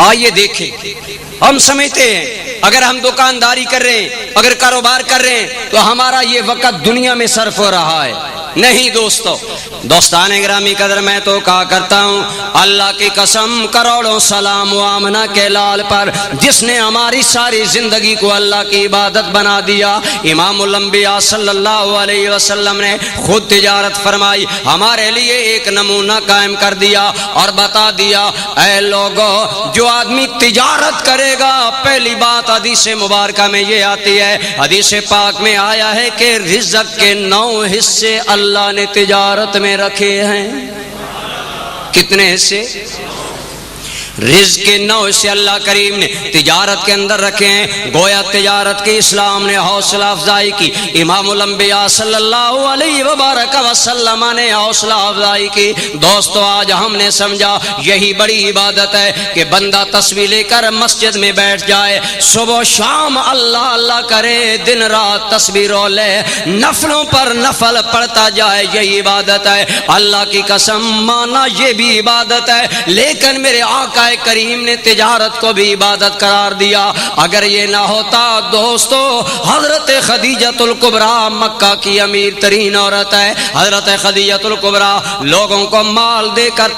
آئیے دیکھیں، ہم سمجھتے ہیں اگر ہم دکانداری کر رہے ہیں، اگر کاروبار کر رہے ہیں تو ہمارا یہ وقت دنیا میں صرف ہو رہا ہے۔ نہیں دوستان گرامی قدر، میں تو کہا کرتا ہوں اللہ کی قسم کروڑوں سلام و آمنہ کے لال پر جس نے ہماری ساری زندگی کو اللہ کی عبادت بنا دیا۔ امام الانبیاء صلی اللہ علیہ وسلم نے خود تجارت فرمائی، ہمارے لیے ایک نمونہ قائم کر دیا اور بتا دیا اے لوگو جو آدمی تجارت کرے گا، پہلی بات حدیث مبارکہ میں یہ آتی ہے، حدیث پاک میں آیا ہے کہ رزق کے 9 حصے اللہ نے تجارت میں رکھے ہیں۔ کتنے حصے؟ رزق کے 9 حصے اللہ کریم نے تجارت کے اندر رکھے ہیں۔ گویا تجارت کی اسلام نے حوصلہ افزائی کی، امام الانبیاء صلی اللہ علیہ وبارک وسلم نے حوصلہ افزائی کی۔ دوستو آج ہم نے سمجھا یہی بڑی عبادت ہے کہ بندہ تسبیح لے کر مسجد میں بیٹھ جائے، صبح و شام اللہ اللہ کرے، دن رات تسبیح رولے، نفلوں پر نفل پڑھتا جائے، یہی عبادت ہے۔ اللہ کی قسم مانا یہ بھی عبادت ہے، لیکن میرے آقا کریم نے تجارت کو بھی عبادت قرار دیا۔ اگر یہ نہ ہوتا دوستو، حضرت خدیجۃ الکبریٰ مکہ کی امیر ترین عورت ہے، حضرت خدیجۃ الکبریٰ لوگوں کو مال دے کر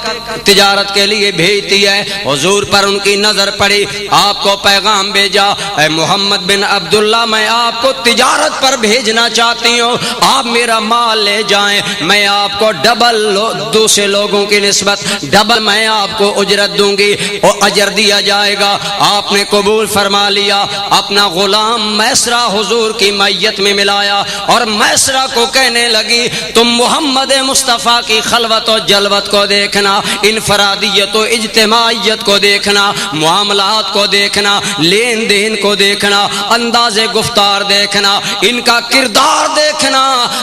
تجارت کے لیے بھیجتی ہے۔ حضور پر ان کی نظر پڑی، آپ کو پیغام بھیجا، اے محمد بن عبداللہ میں آپ کو تجارت پر بھیجنا چاہتی ہوں، آپ میرا مال لے جائیں، میں آپ کو ڈبل دوسرے لوگوں کی نسبت ڈبل میں آپ کو اجرت دوں گی اور اجر دیا جائے گا۔ آپ نے قبول فرما لیا، اپنا غلام میسرہ حضور کی میت میں ملایا اور میسرہ کو کہنے لگی تم محمد مصطفیٰ کی خلوت و جلوت کو دیکھنا، انفرادیت و اجتماعیت کو دیکھنا، معاملات کو دیکھنا، لین دین کو دیکھنا، انداز گفتار دیکھنا، ان کا کردار دیکھنا۔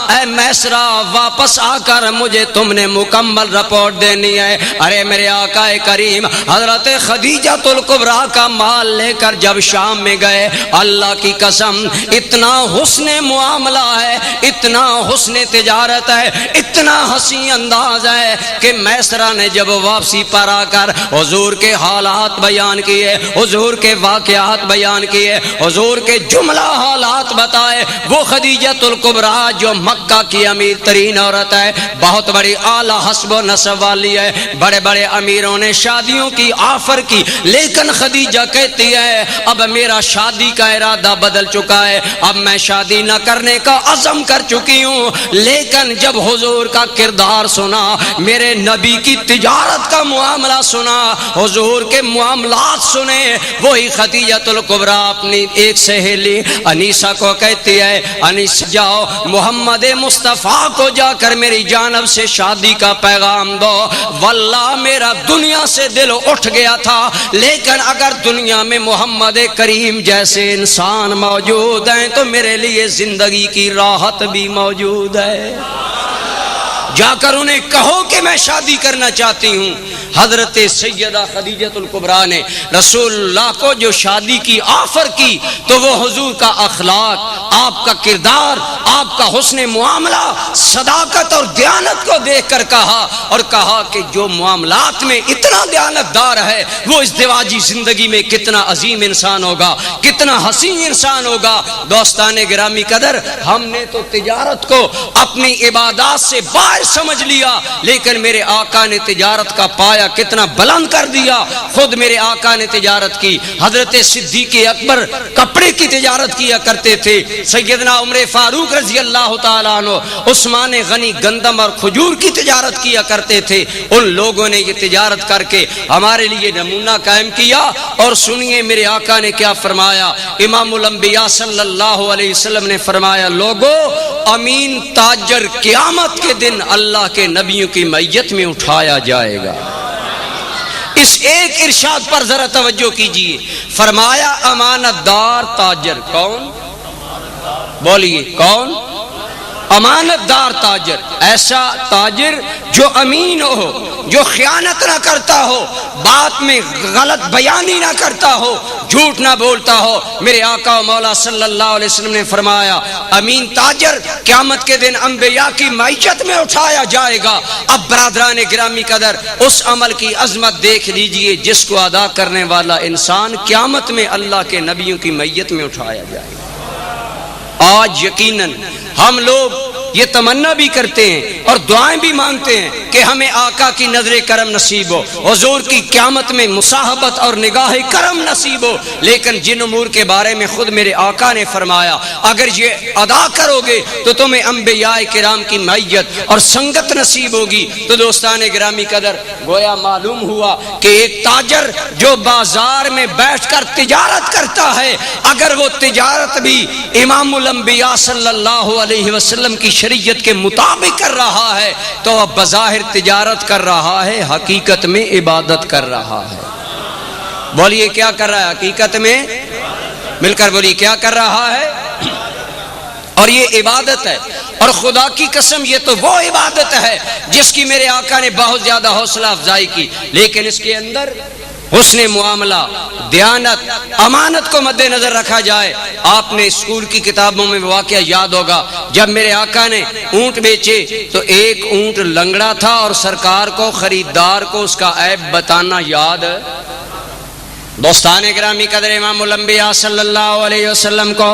اے میسرہ واپس آ کر مجھے تم نے مکمل رپورٹ دینی ہے۔ ارے میرے آقا کریم حضرت خدیجۃ الکبریٰ کا مال لے کر جب شام میں گئے، اللہ کی قسم اتنا حسن معاملہ ہے، اتنا حسن تجارت ہے، اتنا حسین انداز ہے کہ میسرہ نے جب واپسی پر آ کر حضور کے حالات بیان کیے، حضور کے واقعات بیان کیے، حضور کے جملہ حالات بتائے، وہ خدیجۃ الکبریٰ جو مکہ کی امیر ترین عورت ہے، بہت بڑی اعلیٰ حسب و نسب والی ہے، بڑے بڑے امیروں نے شادیوں کی آفر کی، لیکن خدیجہ کہتی ہے اب میرا شادی کا ارادہ بدل چکا ہے، اب میں شادی نہ کرنے کا عزم کر چکی ہوں۔ لیکن جب حضور کا کردار سنا، میرے نبی کی تجارت کا معاملہ سنا، حضور کے معاملات سنے، وہی خدیجۃ الکبریٰ اپنی ایک سہیلی انیسہ کو کہتی ہے انیس جاؤ محمد مصطفیٰ کو جا کر میری جانب سے شادی کا پیغام دو، واللہ میرا دنیا سے دل اٹھ گیا تھا، لیکن اگر دنیا میں محمد کریم جیسے انسان موجود ہیں تو میرے لیے زندگی کی راحت بھی موجود ہے۔ جا کر انہیں کہو کہ میں شادی کرنا چاہتی ہوں۔ حضرت سیدہ خدیجہ الکبریٰ نے رسول اللہ کو جو شادی کی آفر کی تو وہ حضور کا اخلاق، آپ کا کردار، آپ کا حسن معاملہ، صداقت اور دیانت کو دیکھ کر کہا، اور کہا کہ جو معاملات میں اتنا دیانت دار ہے وہ ازدواجی زندگی میں کتنا عظیم انسان ہوگا، کتنا حسین انسان ہوگا۔ دوستان گرامی قدر، ہم نے تو تجارت کو اپنی عبادات سے باہر سمجھ لیا، لیکن میرے آقا نے تجارت کا پایا کتنا بلند کر دیا۔ خود میرے آقا نے تجارت کی، حضرت صدیق اکبر کپڑے کی تجارت کیا کرتے تھے، سیدنا عمر فاروق رضی اللہ تعالیٰ عنہ عثمان غنی گندم اور کھجور کی تجارت کیا کرتے تھے۔ ان لوگوں نے یہ تجارت کر کے ہمارے لیے نمونہ قائم کیا۔ اور سنیے میرے آقا نے کیا فرمایا، امام الانبیاء صلی اللہ علیہ وسلم نے فرمایا، لوگو امین تاجر قیامت کے دن اللہ کے نبیوں کی میت میں اٹھایا جائے گا۔ اس ایک ارشاد پر ذرا توجہ کیجئے، فرمایا امانت دار تاجر کون؟ بولیے کون؟ امانت دار تاجر، ایسا تاجر جو امین ہو، جو خیانت نہ کرتا ہو، بات میں غلط بیانی نہ کرتا ہو، جھوٹ نہ بولتا ہو۔ میرے آقا و مولا صلی اللہ علیہ وسلم نے فرمایا امین تاجر قیامت کے دن انبیاء کی معیشت میں اٹھایا جائے گا۔ اب برادران گرامی قدر، اس عمل کی عظمت دیکھ لیجئے جس کو ادا کرنے والا انسان قیامت میں اللہ کے نبیوں کی معیت میں اٹھایا جائے گا۔ آج یقیناً ہم لوگ یہ تمنا بھی کرتے ہیں اور دعائیں بھی مانگتے ہیں کہ ہمیں آقا کی نظر کرم نصیب ہو، حضور کی قیامت میں مصاحبت اور نگاہ کرم نصیب ہو، لیکن جن امور کے بارے میں خود میرے آقا نے فرمایا اگر یہ ادا کرو گے تو تمہیں انبیاء کرام کی معیت اور سنگت نصیب ہوگی۔ تو دوستان گرامی قدر، گویا معلوم ہوا کہ ایک تاجر جو بازار میں بیٹھ کر تجارت کرتا ہے، اگر وہ تجارت بھی امام الانبیاء صلی اللہ علیہ وسلم کی شریعت کے مطابق کر رہا ہے تو وہ بظاہر تجارت کر رہا ہے، حقیقت میں عبادت کر رہا ہے۔ بولیے کیا کر رہا ہے؟ حقیقت میں مل کر بولیے کیا کر رہا ہے؟ اور یہ عبادت ہے، اور خدا کی قسم یہ تو وہ عبادت ہے جس کی میرے آقا نے بہت زیادہ حوصلہ افزائی کی، لیکن اس کے اندر حسن معاملہ، دیانت، امانت کو مد نظر رکھا جائے۔ آپ نے اسکول کی کتابوں میں واقعہ یاد ہوگا، جب میرے آقا نے اونٹ بیچے تو ایک اونٹ لنگڑا تھا اور سرکار کو، خریدار کو اس کا عیب بتانا یاد ہے۔ دوستان گرامی قدر، امام الانبیاء صلی اللہ علیہ وسلم کو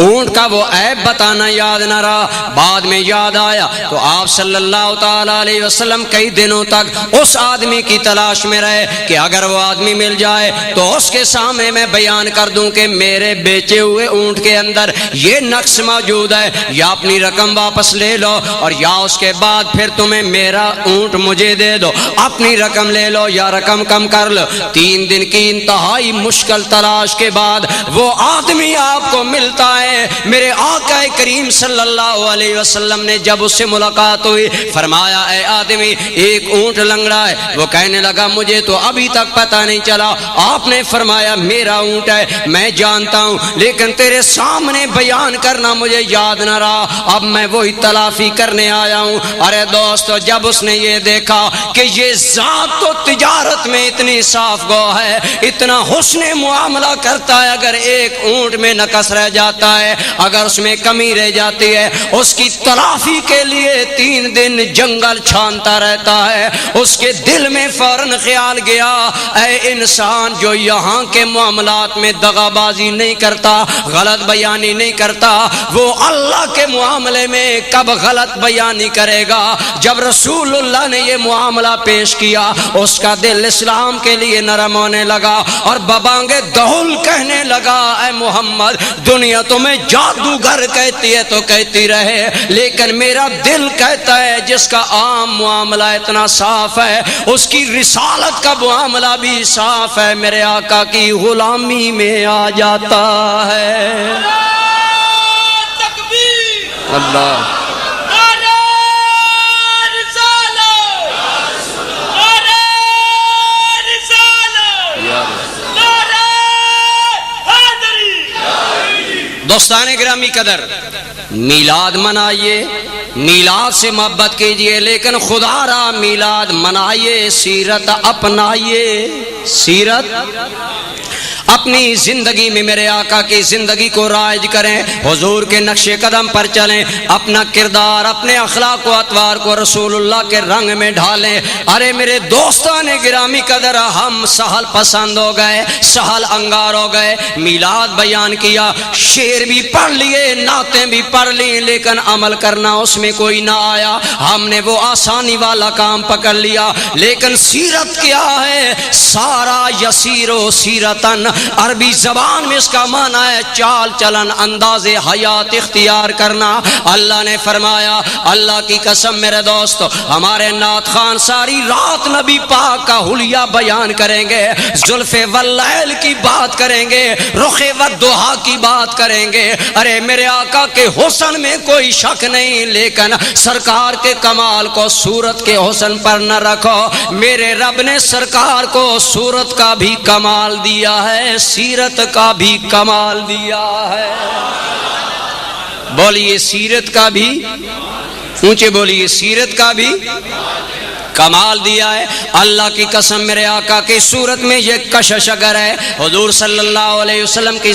اونٹ کا وہ عیب بتانا یاد نہ رہا، بعد میں یاد آیا تو آپ صلی اللہ تعالی علیہ وسلم کئی دنوں تک اس آدمی کی تلاش میں رہے کہ اگر وہ آدمی مل جائے تو اس کے سامنے میں بیان کر دوں کہ میرے بیچے ہوئے اونٹ کے اندر یہ نقص موجود ہے، یا اپنی رقم واپس لے لو اور یا اس کے بعد پھر تمہیں میرا اونٹ مجھے دے دو، اپنی رقم لے لو یا رقم کم کر لو۔ 3 دن کی انتہائی مشکل تلاش کے بعد وہ آدمی آپ کو ملتا ہے۔ میرے آقا کریم صلی اللہ علیہ وسلم نے جب اس سے ملاقات ہوئی فرمایا اے آدمی ایک اونٹ لنگڑا ہے۔ وہ کہنے لگا مجھے تو ابھی تک پتہ نہیں چلا۔ آپ نے فرمایا میرا اونٹ ہے، میں جانتا ہوں، لیکن تیرے سامنے بیان کرنا مجھے یاد نہ رہا، اب میں وہی تلافی کرنے آیا ہوں۔ ارے دوستو، جب اس نے یہ دیکھا کہ یہ ذات تو تجارت میں اتنی صاف گو ہے، اتنا حسن معاملہ کرتا ہے، اگر ایک اونٹ میں نقص رہ جاتا ہے، اگر اس میں کمی رہ جاتی ہے، اس کی تلافی کے لیے 3 دن جنگل چھانتا رہتا ہے۔ اس کے دل میں فوراً خیال گیا اے انسان جو یہاں کے معاملات میں دغا بازی نہیں کرتا، غلط بیانی نہیں کرتا، وہ اللہ کے معاملے میں کب غلط بیانی کرے گا؟ جب رسول اللہ نے یہ معاملہ پیش کیا اس کا دل اسلام کے لیے نرم ہونے لگا اور ببانگے دہل کہنے لگا اے محمد، دنیا تمہیں جادوگر کہتی ہے تو کہتی رہے، لیکن میرا دل کہتا ہے جس کا عام معاملہ اتنا صاف ہے اس کی رسالت کا معاملہ بھی صاف ہے، میرے آقا کی غلامی میں آ جاتا ہے۔ اللہ دوستان گرامی قدر، میلاد منائیے، میلاد سے محبت کیجئے، لیکن خدا را میلاد منائیے، سیرت اپنائیے، سیرت اپنی زندگی میں میرے آقا کی زندگی کو رائج کریں، حضور کے نقش قدم پر چلیں، اپنا کردار، اپنے اخلاق و اطوار کو رسول اللہ کے رنگ میں ڈھالیں۔ ارے میرے دوستان گرامی قدر، ہم سہل پسند ہو گئے، سہل انگار ہو گئے، میلاد بیان کیا، شعر بھی پڑھ لیے، نعتیں بھی پڑھ لی، لیکن عمل کرنا اس میں کوئی نہ آیا۔ ہم نے وہ آسانی والا کام پکڑ لیا، لیکن سیرت کیا ہے؟ سارا یسیرو سیرتن، عربی زبان میں اس کا معنی ہے چال چلن، انداز حیات اختیار کرنا۔ اللہ نے فرمایا، اللہ کی قسم میرے دوست، ہمارے نعت خان ساری رات نبی پاک کا حلیہ بیان کریں گے، زلف واللیل کی بات کریں گے، رخ والضحا کی بات کریں گے۔ ارے میرے آقا کے حسن میں کوئی شک نہیں، لیکن سرکار کے کمال کو صورت کے حسن پر نہ رکھو۔ میرے رب نے سرکار کو صورت کا بھی کمال دیا ہے، سیرت کا بھی کمال دیا ہے۔ بولیے سیرت کا بھی، اونچے بولیے سیرت کا بھی کمال دیا ہے۔ اللہ کی قسم میرے آقا کی صورت میں یہ کشش اگر ہے، حضور صلی اللہ علیہ وسلم کی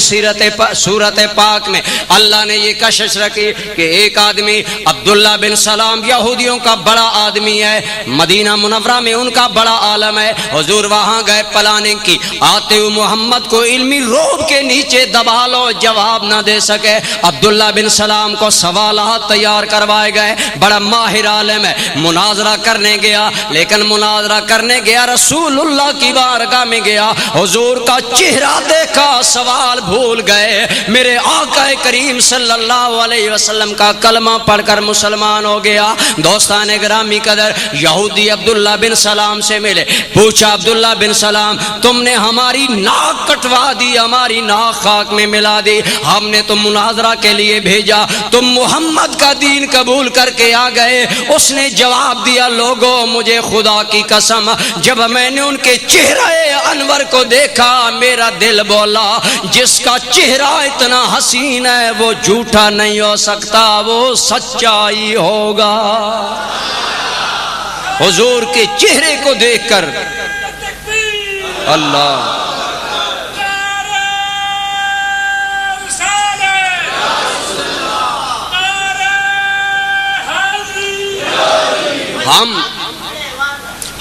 صورت پاک میں اللہ نے یہ کشش رکھی کہ ایک آدمی عبداللہ بن سلام یہودیوں کا بڑا آدمی ہے، مدینہ منورہ میں ان کا بڑا عالم ہے۔ حضور وہاں گئے پلاننگ کی، آتے ہوئے محمد کو علمی روب کے نیچے دبا لو، جواب نہ دے سکے۔ عبداللہ بن سلام کو سوالات تیار کروائے گئے، بڑا ماہر عالم ہے، مناظرہ کرنے گیا، لیکن مناظرہ کرنے گیا رسول اللہ کی بارگاہ میں گیا، حضور کا چہرہ دیکھا، سوال بھول گئے۔ میرے آقا کریم صلی اللہ علیہ وسلم کا کلمہ پڑھ کر مسلمان ہو گیا۔ دوستان گرامی قدر، یہودی عبداللہ بن سلام سے ملے، پوچھا عبداللہ بن سلام تم نے ہماری ناک کٹوا دی، ہماری ناک خاک میں ملا دی، ہم نے تم مناظرہ کے لیے بھیجا، تم محمد کا دین قبول کر کے آ گئے۔ اس نے جواب دیا، لوگوں مجھے خدا کی قسم جب میں نے ان کے چہرہ انور کو دیکھا، میرا دل بولا جس کا چہرہ اتنا حسین ہے وہ جھوٹا نہیں ہو سکتا، وہ سچائی ہوگا۔ حضور کے چہرے کو دیکھ کر اللہ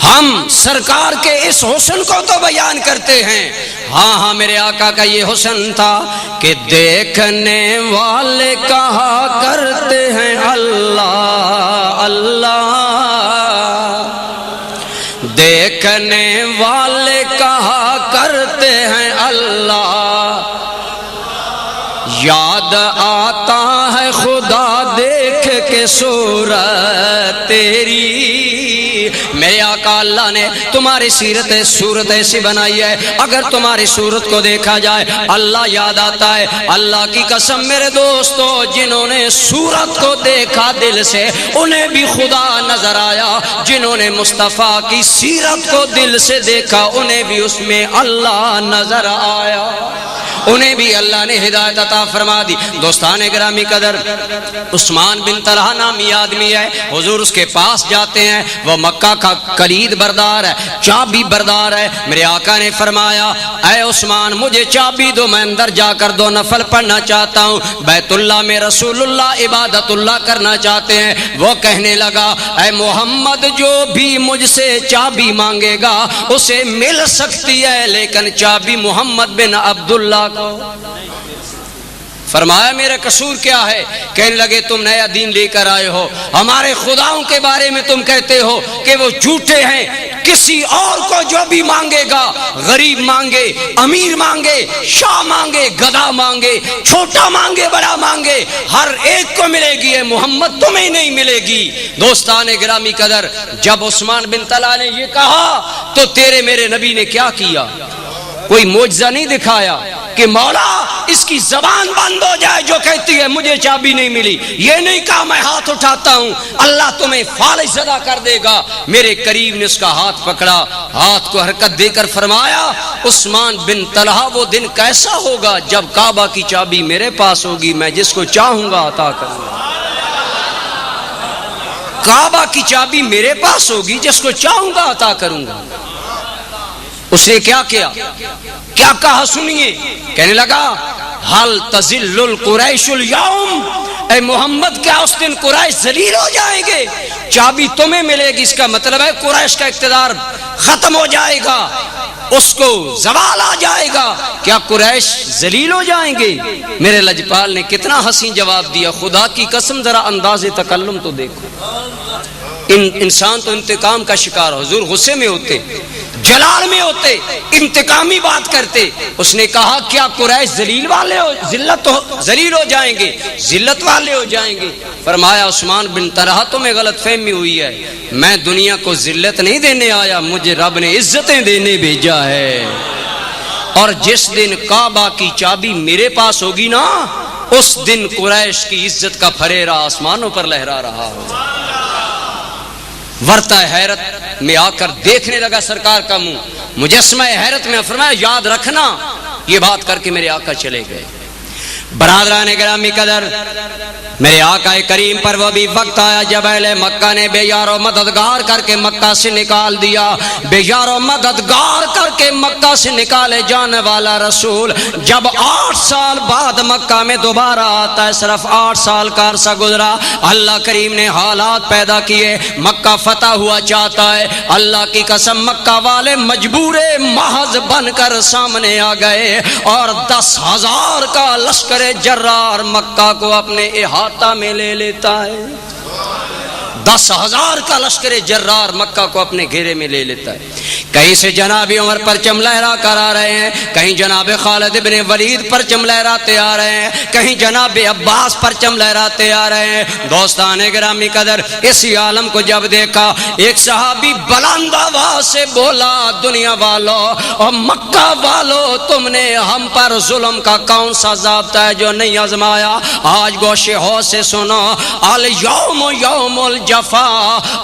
ہم سرکار کے اس حسن کو تو بیان کرتے ہیں۔ ہاں ہاں میرے آقا کا یہ حسن تھا کہ دیکھنے والے کہا کرتے ہیں اللہ اللہ، دیکھنے والے کہا کرتے ہیں اللہ، یاد آتا ہے خدا دیکھ کے صورت تیری۔ میرے آقا اللہ نے تمہاری صورت ایسی بنائی ہے، اگر تمہاری صورت کو دیکھا جائے اللہ یاد آتا ہے۔ اللہ کی قسم میرے دوستو، جنہوں نے صورت کو دیکھا دل سے انہیں بھی خدا نظر آیا، جنہوں نے مصطفیٰ کی سیرت کو دل سے دیکھا انہیں بھی اس میں اللہ نظر آیا، انہیں بھی اللہ نے ہدایت عطا فرما دی۔ دوستان گرامی قدر، عثمان بن طلحہ نامی آدمی ہے، حضور اس کے پاس جاتے ہیں، وہ مکہ کا کلید بردار ہے، چابی بردار ہے۔ میرے آقا نے فرمایا، اے عثمان مجھے چابی دو، میں اندر جا کر 2 نفل پڑھنا چاہتا ہوں، بیت اللہ میں رسول اللہ عبادت اللہ کرنا چاہتے ہیں۔ وہ کہنے لگا، اے محمد جو بھی مجھ سے چابی مانگے گا اسے مل سکتی ہے، لیکن چابی محمد بن عبداللہ کو۔ فرمایا میرا قصور کیا ہے؟ کہنے لگے تم نیا دین لے کر آئے ہو، ہمارے خداؤں کے بارے میں تم کہتے ہو کہ وہ جھوٹے ہیں، کسی اور کو جو بھی مانگے گا، غریب مانگے، امیر مانگے، شاہ مانگے، گدھا مانگے، چھوٹا مانگے، بڑا مانگے، ہر ایک کو ملے گی، محمد تمہیں نہیں ملے گی۔ دوستان گرامی قدر، جب عثمان بن طلحہ نے یہ کہا تو تیرے میرے نبی نے کیا کیا؟ کوئی معجزہ نہیں دکھایا کہ مولا اس کی زبان بند ہو جائے جو کہتی ہے مجھے چابی نہیں ملی، یہ نہیں کہا میں ہاتھ اٹھاتا ہوں اللہ تمہیں فالج زدہ کر دے گا۔ میرے قریب نے اس کا ہاتھ پکڑا، ہاتھ کو حرکت دے کر فرمایا، عثمان بن طلحہ وہ دن کیسا ہوگا جب کعبہ کی چابی میرے پاس ہوگی، میں جس کو چاہوں گا عطا کروں گا۔ کعبہ کی چابی میرے پاس ہوگی، جس کو چاہوں گا عطا کروں گا۔ اس نے کیا کہا سنیے، کہنے لگا حل تذل القریش الیوم، اے محمد کیا اس دن قریش ذلیل ہو جائیں گے؟ چابی تمہیں ملے گی، اس کا مطلب ہے قریش کا اقتدار ختم ہو جائے گا، اس کو زوال آ جائے گا، کیا قریش ذلیل ہو جائیں گے؟ میرے لجپال نے کتنا حسین جواب دیا، خدا کی قسم ذرا انداز تکلم تو دیکھو، انسان تو انتقام کا شکار، حضور غصے میں ہوتے، جلال میں ہوتے، انتقامی بات کرتے۔ اس نے کہا کیا قریش ذلیل ہو جائیں گے، ذلت والے ہو جائیں گے؟ فرمایا عثمان بن طلحہ تمہیں غلط فہمی ہوئی ہے، میں دنیا کو ذلت نہیں دینے آیا، مجھے رب نے عزتیں دینے بھیجا ہے، اور جس دن کعبہ کی چابی میرے پاس ہوگی نا، اس دن قریش کی عزت کا پھریرا آسمانوں پر لہرا رہا ہوگا۔ ورطہ حیرت میں آ کر دیکھنے لگا سرکار کا منہ، مجسمہ حیرت میں فرمایا یاد رکھنا، یہ بات کر کے میرے آقا چلے گئے۔ برادران گرامی قدر، میرے آقا کریم پر وہ بھی وقت آیا جب اہل مکہ نے بے یار و مددگار کر کے مکہ سے نکال دیا، بے یار و مددگار کر کے مکہ سے نکالے جانے والا رسول جب 8 سال بعد مکہ میں دوبارہ آتا ہے، صرف 8 سال کا عرصہ گزرا، اللہ کریم نے حالات پیدا کیے، مکہ فتح ہوا چاہتا ہے، اللہ کی قسم مکہ والے مجبور محض بن کر سامنے آ گئے، اور 10,000 کا لشکر جرار مکہ کو اپنے احاطہ میں لے لیتا ہے، 10,000 کا لشکر جرار مکہ کو اپنے گھیرے میں لے لیتا ہے۔ کہیں سے جناب عمر پرچم لہرا کر آ رہے ہیں، کہیں جناب خالد بن ولید پرچم لہراتے آ رہے ہیں، کہیں جناب عباس پرچم لہراتے آ رہے ہیں۔ دوستان گرامی قدر، اسی عالم کو جب دیکھا، ایک صحابی بلند آواز سے بولا، دنیا والوں اور مکہ والوں، تم نے ہم پر ظلم کا کون سا ضابطہ ہے جو نہیں آزمایا؟ آج گوشے ہوش سے سنو، الیوم یوم الجفا،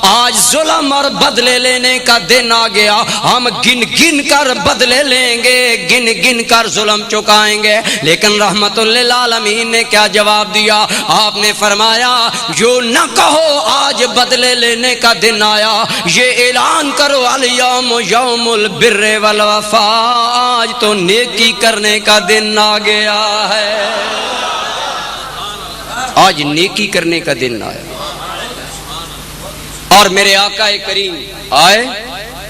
آج ظلم اور بدلے لینے کا دن آ گیا، ہم گن گن کر بدلے لیں گے، گن گن کر ظلم چکائیں گے۔ لیکن رحمت للعالمین نے کیا جواب دیا؟ آپ نے فرمایا جو نہ کہو آج بدلے لینے کا دن آیا، یہ اعلان کرو الیوم یوم البر والوفا، آج تو نیکی کرنے کا دن آ گیا ہے، آج نیکی کرنے کا دن آیا۔ اور میرے آقا کریم آئے،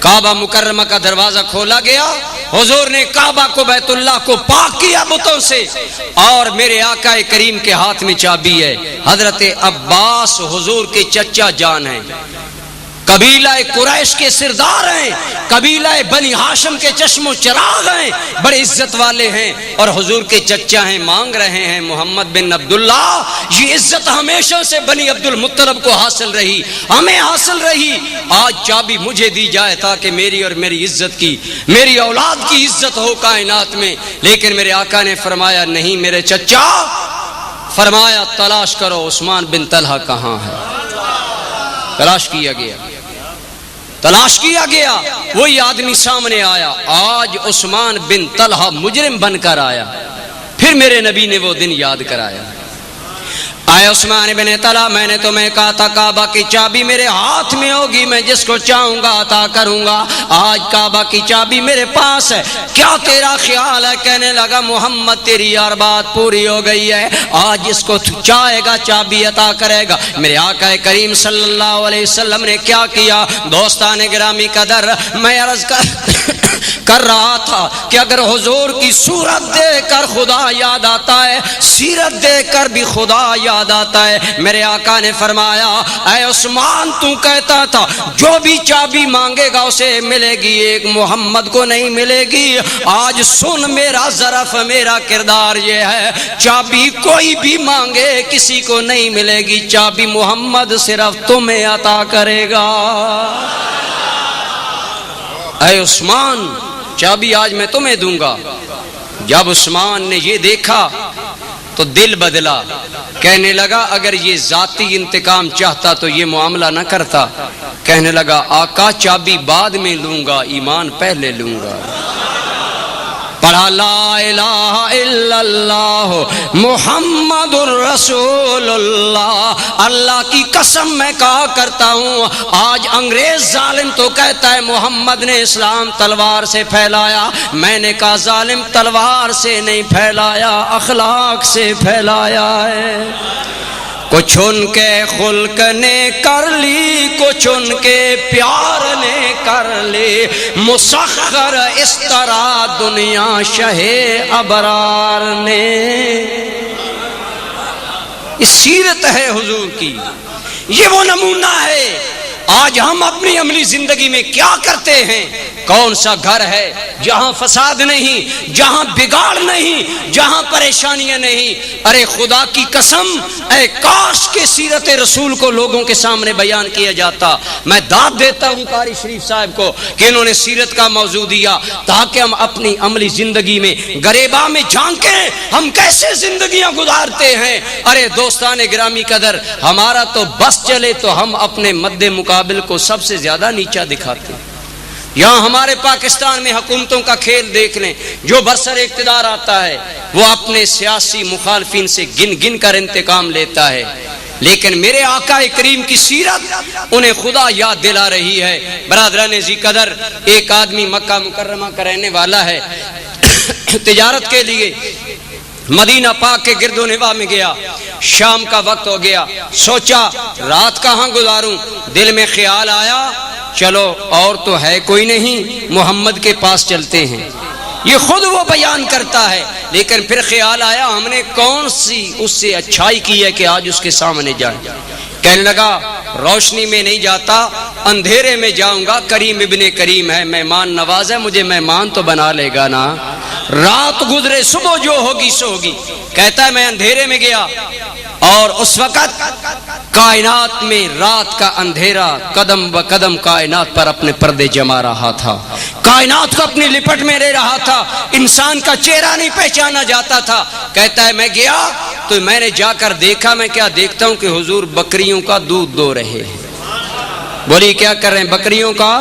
کعبہ مکرمہ کا دروازہ کھولا گیا، حضور نے کعبہ کو بیت اللہ کو پاک کیا بتوں سے، اور میرے آقا کریم کے ہاتھ میں چابی ہے۔ حضرت عباس حضور کے چچا جان ہیں، قبیلہ قریش کے سردار ہیں، قبیلہ بنی ہاشم کے چشم و چراغ ہیں، بڑے عزت والے ہیں، اور حضور کے چچا ہیں، مانگ رہے ہیں محمد بن عبداللہ، یہ عزت ہمیشہ سے بنی عبد المطلب کو حاصل رہی، ہمیں حاصل رہی، آج چابی مجھے دی جائے تاکہ میری اور میری عزت کی، میری اولاد کی عزت ہو کائنات میں۔ لیکن میرے آقا نے فرمایا نہیں میرے چچا، فرمایا تلاش کرو عثمان بن طلحہ کہاں ہے۔ تلاش کیا گیا، تلاش کیا گیا، وہی آدمی سامنے آیا، آج عثمان بن طلحہ مجرم بن کر آیا۔ پھر میرے نبی نے وہ دن یاد کرایا، آئے عثمان بن طلحہ، میں نے تمہیں کہا تھا کعبہ کی چابی میرے ہاتھ میں ہوگی، میں جس کو چاہوں گا عطا کروں گا، آج کعبہ کی چابی میرے پاس ہے، کیا تیرا خیال ہے؟ کہنے لگا محمد تیری یار بات پوری ہو گئی ہے، آج جس کو چاہے گا چابی عطا کرے گا۔ میرے آقا کریم صلی اللہ علیہ وسلم نے کیا کیا؟ دوستان گرامی قدر، میں عرض کر رہا تھا کہ اگر حضور کی صورت دیکھ کر خدا یاد آتا ہے، سیرت دیکھ کر بھی خدا یاد آتا ہے۔ میرے آقا نے فرمایا اے عثمان، تو کہتا تھا جو بھی چابی مانگے گا اسے ملے گی، ایک محمد کو نہیں ملے گی۔ آج سن میرا ظرف، میرا کردار یہ ہے، چابی کوئی بھی مانگے کسی کو نہیں ملے گی، چابی محمد صرف تمہیں عطا کرے گا۔ اے عثمان، چابی آج میں تمہیں دوں گا۔ جب عثمان نے یہ دیکھا تو دل بدلا، کہنے لگا اگر یہ ذاتی انتقام چاہتا تو یہ معاملہ نہ کرتا، کہنے لگا آقا چابی بعد میں لوں گا، ایمان پہلے لوں گا۔ پڑھا لا الہ الا اللہ محمد الرسول اللہ۔ اللہ کی قسم میں کہا کرتا ہوں، آج انگریز ظالم تو کہتا ہے محمد نے اسلام تلوار سے پھیلایا، میں نے کہا ظالم تلوار سے نہیں پھیلایا، اخلاق سے پھیلایا ہے۔ کچھ ان کے خلق نے کر لی، کچھ ان کے پیار نے کر لی، مسخر اس طرح دنیا شہ ابرار نے۔ یہ سیرت ہے حضور کی، یہ وہ نمونہ ہے۔ آج ہم اپنی عملی زندگی میں کیا کرتے ہیں؟ کون سا گھر ہے جہاں فساد نہیں، جہاں بگاڑ نہیں، جہاں پریشانیاں نہیں؟ ارے خدا کی قسم، اے کاش کے سیرت رسول کو لوگوں کے سامنے بیان کیا جاتا۔ میں داد دیتا ہوں قاری شریف صاحب کو کہ انہوں نے سیرت کا موضوع دیا تاکہ ہم اپنی عملی زندگی میں گریباں میں جھانکیں ہم کیسے زندگیاں گزارتے ہیں۔ ارے دوستان گرامی قدر، ہمارا تو بس چلے تو ہم اپنے مد مقابل کو سب سے زیادہ نیچا دکھاتے ہیں۔ یہاں ہمارے پاکستان میں حکومتوں کا کھیل دیکھ لیں، جو برسر اقتدار آتا ہے وہ اپنے سیاسی مخالفین سے گن گن کر انتقام لیتا ہے، لیکن میرے آقا کریم کی سیرت انہیں خدا یاد دلا رہی ہے۔ برادران ذی قدر، ایک آدمی مکہ مکرمہ کا رہنے والا ہے، تجارت کے لیے مدینہ پاک کے گرد و نواح میں گیا، شام کا وقت ہو گیا، سوچا رات کہاں گزاروں، دل میں خیال آیا چلو اور تو ہے کوئی نہیں، محمد کے پاس چلتے ہیں۔ یہ خود وہ بیان کرتا ہے، لیکن پھر خیال آیا ہم نے کون سی اس سے اچھائی کی ہے کہ آج اس کے سامنے جائیں۔ کہنے لگا روشنی میں نہیں جاتا، اندھیرے میں جاؤں گا، کریم ابن کریم ہے، مہمان نواز ہے، مجھے مہمان تو بنا لے گا نا۔ رات گزرے صبح جو ہوگی سو ہوگی۔ کہتا ہے میں اندھیرے میں گیا اور اس وقت کائنات میں رات کا اندھیرا قدم ب قدم کائنات پر اپنے پردے جما رہا تھا، کائنات کو اپنی لپٹ میں لے رہا تھا، انسان کا چہرہ نہیں پہچانا جاتا تھا۔ کہتا ہے میں گیا تو میں نے جا کر دیکھا، میں کیا دیکھتا ہوں کہ حضور بکریوں کا دودھ دو رہے ہیں۔ بولی کیا کر رہے ہیں؟ بکریوں کا،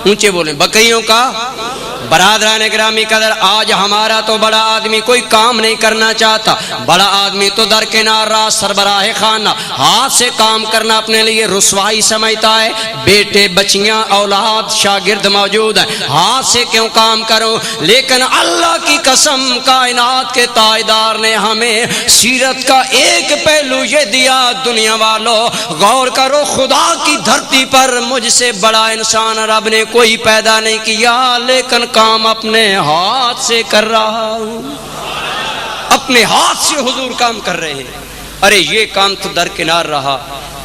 اونچے بولیں، بکریوں کا۔ برادران گرامی قدر، آج ہمارا تو بڑا آدمی کوئی کام نہیں کرنا چاہتا، بڑا آدمی تو درکنار رہا، سربراہ خانہ، ہاتھ سے کام کرنا اپنے لیے رسوائی سمجھتا ہے۔ بیٹے بچیاں اولاد شاگرد موجود ہیں، ہاتھ سے کیوں کام کروں؟ لیکن اللہ کی قسم کائنات کے تاجدار نے ہمیں سیرت کا ایک پہلو یہ دیا۔ دنیا والوں غور کرو، خدا کی دھرتی پر مجھ سے بڑا انسان رب نے کوئی پیدا نہیں کیا، لیکن کام اپنے ہاتھ سے کر رہا ہوں، اپنے ہاتھ سے حضور کام کر رہے ہیں۔ ارے یہ کام تو درکنار رہا۔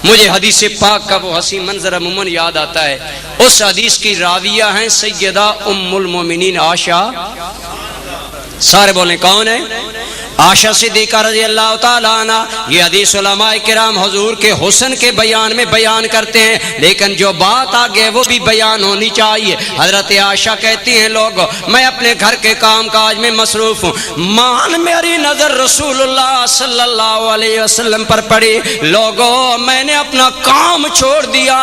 مجھے حدیث پاک کا وہ حسین منظر عموماً یاد آتا ہے۔ اس حدیث کی راویہ ہیں سیدہ ام المومنین عائشہ۔ سارے بولیں کون ہے؟ عائشہ صدیقہ رضی اللہ تعالیٰ عنہ۔ یہ حدیث علماء کرام حضور کے حسن کے بیان میں بیان کرتے ہیں، لیکن جو بات آگے وہ بھی بیان ہونی چاہیے۔ حضرت عائشہ کہتی ہیں لوگوں میں اپنے گھر کے کام کاج میں مصروف ہوں، مان میری نظر رسول اللہ صلی اللہ علیہ وسلم پر پڑی، لوگوں میں نے اپنا کام چھوڑ دیا،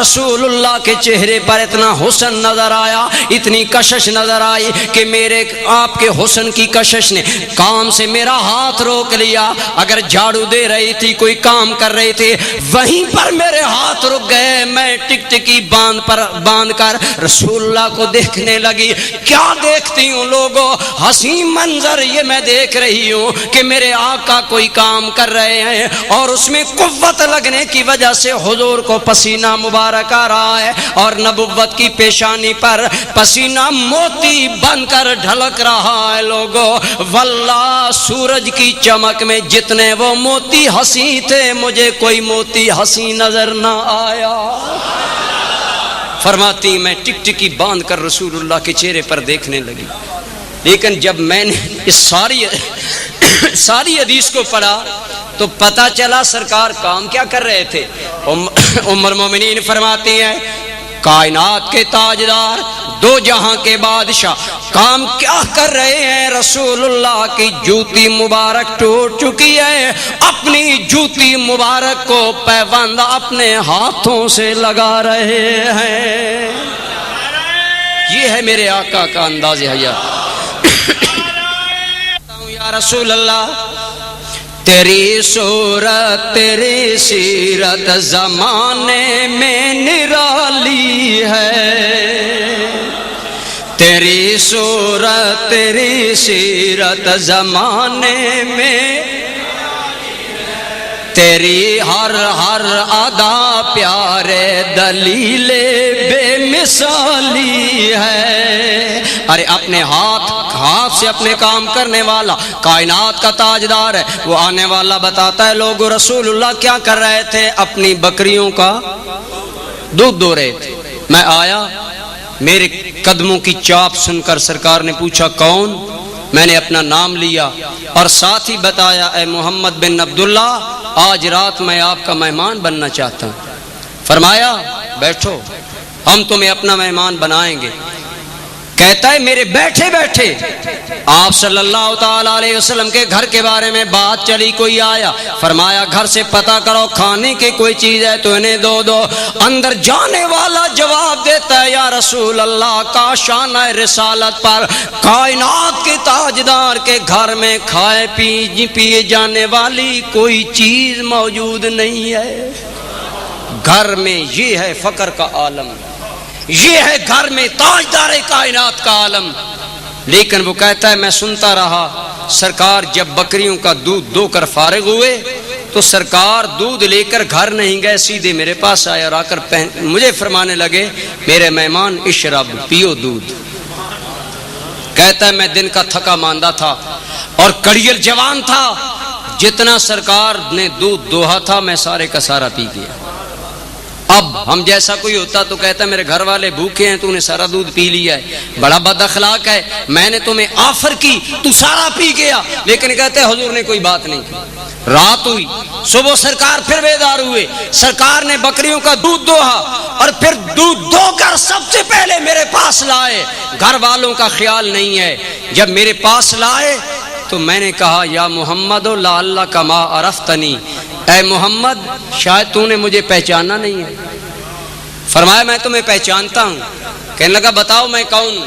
رسول اللہ کے چہرے پر اتنا حسن نظر آیا، اتنی کشش نظر آئی کہ میرے آپ کے حسن کی کشش نے کام سے میرا ہاتھ روک لیا۔ اگر جھاڑو دے رہی تھی، کوئی کام کر رہی تھی، وہیں پر میرے ہاتھ رک گئے۔ میں ٹک ٹکی باندھ کر رسول اللہ کو دیکھنے لگی۔ کیا دیکھتی ہوں لوگوں؟ حسین منظر یہ میں دیکھ رہی ہوں کہ میرے آقا کوئی کام کر رہے ہیں اور اس میں قوت لگنے کی وجہ سے حضور کو پسینہ مبارک آ رہا ہے، اور نبوت کی پیشانی پر پسینہ موتی بن کر ڈھلک رہا ہے۔ لوگوں واللہ سورج کی چمک میں جتنے وہ موتی ہنسی تھے، مجھے کوئی موتی ہنسی نظر نہ آیا۔ فرماتی میں ٹک ٹکی باندھ کر رسول اللہ کے چہرے پر دیکھنے لگی، لیکن جب میں نے اس ساری حدیث کو پڑھا تو پتہ چلا سرکار کام کیا کر رہے تھے۔ ام المومنین فرماتی ہیں کائنات کے تاجدار، دو جہاں کے بادشاہ کام کیا کر رہے ہیں؟ رسول اللہ کی جوتی مبارک ٹوٹ چکی ہے، اپنی جوتی مبارک کو پیوند اپنے ہاتھوں سے لگا رہے ہیں۔ یہ ہے میرے آقا کا انداز حیات۔ یا رسول اللہ تیری صورت تیری سیرت زمانے میں نرالی ہے، تیری صورت تیری سیرت زمانے میں، تیری ہر ہر ادا پیارے دلیل بے مثالی ہے۔ ارے اپنے ہاتھ سے اپنے کام کرنے والا کائنات کا تاجدار ہے، وہ آنے والا بتاتا ہے لوگوں رسول اللہ کیا کر رہے تھے، اپنی بکریوں کا دودھ دو رہے تھے۔ میں آیا، میرے قدموں کی چاپ سن کر سرکار نے پوچھا کون؟ میں نے اپنا نام لیا اور ساتھ ہی بتایا اے محمد بن عبداللہ آج رات میں آپ کا مہمان بننا چاہتا ہوں۔ فرمایا بیٹھو ہم تمہیں اپنا مہمان بنائیں گے۔ کہتا ہے میرے بیٹھے بیٹھے آپ صلی اللہ تعالی علیہ وسلم کے گھر کے بارے میں بات چلی، کوئی آیا، فرمایا گھر سے پتہ کرو کھانے کی کوئی چیز ہے تو انہیں دو۔ اندر جانے والا جواب دیتا ہے یا رسول اللہ کاشان ہے رسالت پر کائنات کے تاجدار کے گھر میں کھائے پیے جانے والی کوئی چیز موجود نہیں ہے۔ گھر میں یہ ہے فقر کا عالم، یہ ہے گھر میں تاجدار کائنات کا عالم۔ لیکن وہ کہتا ہے میں سنتا رہا، سرکار جب بکریوں کا دودھ دو کر فارغ ہوئے تو سرکار دودھ لے کر گھر نہیں گئے، سیدھے میرے پاس آئے اور آ کر مجھے فرمانے لگے میرے مہمان اشرب پیو دودھ۔ کہتا ہے میں دن کا تھکا ماندہ تھا اور کڑیل جوان تھا، جتنا سرکار نے دودھ دوہا تھا میں سارے کا سارا پی گیا۔ اب ہم جیسا کوئی ہوتا تو کہتا میرے گھر والے بھوکے ہیں تو نے سارا دودھ پی لیا ہے، بڑا بد اخلاق ہے، میں نے تمہیں آفر کی تو سارا پی گیا۔ لیکن کہتے حضور نے کوئی بات نہیں کی۔ رات ہوئی، صبح سرکار پھر بیدار ہوئے، سرکار نے بکریوں کا دودھ دوہا اور پھر دودھ دو کر سب سے پہلے میرے پاس لائے۔ گھر والوں کا خیال نہیں ہے، جب میرے پاس لائے تو میں نے کہا یا محمد لعل کما عرفتنی، اے محمد شاید تو نے مجھے پہچانا نہیں ہے۔ فرمایا میں تمہیں پہچانتا ہوں۔ کہنے لگا بتاؤ میں کون ہوں؟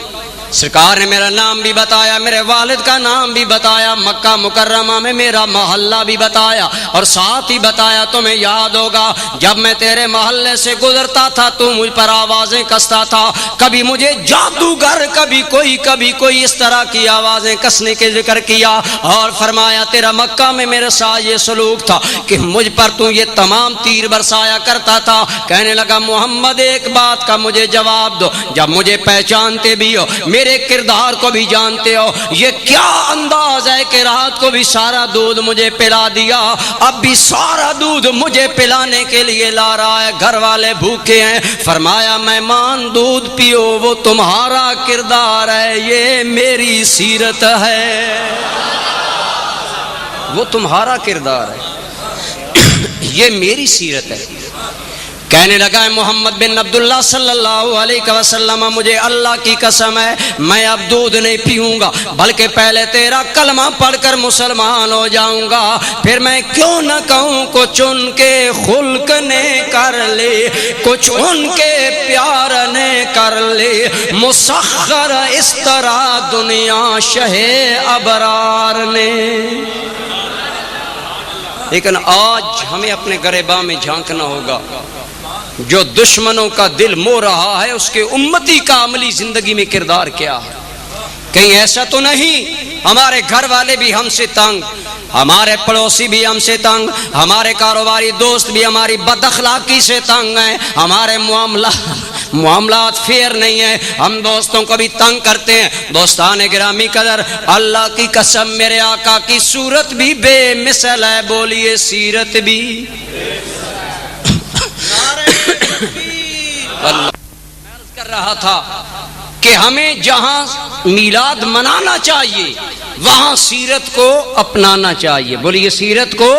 سرکار نے میرا نام بھی بتایا، میرے والد کا نام بھی بتایا، مکہ مکرمہ میں میرا محلہ بھی بتایا اور ساتھ ہی بتایا تمہیں یاد ہوگا جب میں تیرے محلے سے گزرتا تھا تو مجھ پر آوازیں کستا تھا، کبھی مجھے جادوگر کبھی کوئی اس طرح کی آوازیں کسنے کے ذکر کیا، اور فرمایا تیرا مکہ میں میرے ساتھ یہ سلوک تھا کہ مجھ پر تو یہ تمام تیر برسایا کرتا تھا۔ کہنے لگا محمد ایک بات کا مجھے جواب دو، جب مجھے پہچانتے بھی ہو میرے کردار کو بھی جانتے ہو، یہ کیا انداز ہے کہ رات کو بھی سارا دودھ مجھے پلا دیا، اب بھی سارا دودھ مجھے پلانے کے لیے لا رہا ہے، گھر والے بھوکے ہیں۔ فرمایا مہمان دودھ پیو، وہ تمہارا کردار ہے، یہ میری سیرت ہے، وہ تمہارا کردار ہے، یہ میری سیرت ہے۔ کہنے لگا محمد بن عبداللہ صلی اللہ علیہ وسلم مجھے اللہ کی قسم ہے میں اب دودھ نہیں پیوں گا بلکہ پہلے تیرا کلمہ پڑھ کر مسلمان ہو جاؤں گا، پھر میں کیوں نہ کہوں کچھ ان کے خلق نے کر لے، کچھ ان کے پیار نے کر لے، مسخر اس طرح دنیا شہ ابرار نے۔ لیکن آج ہمیں اپنے گریباں میں جھانکنا ہوگا، جو دشمنوں کا دل مو رہا ہے اس کے امتی کا عملی زندگی میں کردار کیا ہے؟ کہیں ایسا تو نہیں ہمارے گھر والے بھی ہم سے تنگ، ہمارے پڑوسی بھی ہم سے تنگ، ہمارے کاروباری دوست بھی ہماری بد اخلاقی سے تنگ ہیں، ہمارے معاملات فیئر نہیں ہیں، ہم دوستوں کو بھی تنگ کرتے ہیں۔ دوستان گرامی قدر، اللہ کی قسم میرے آقا کی صورت بھی بے مثل ہے، بولیے سیرت بھی۔ اللہ عرض کر رہا تھا کہ ہمیں جہاں میلاد منانا چاہیے وہاں سیرت کو اپنانا چاہیے، بولیے سیرت کو،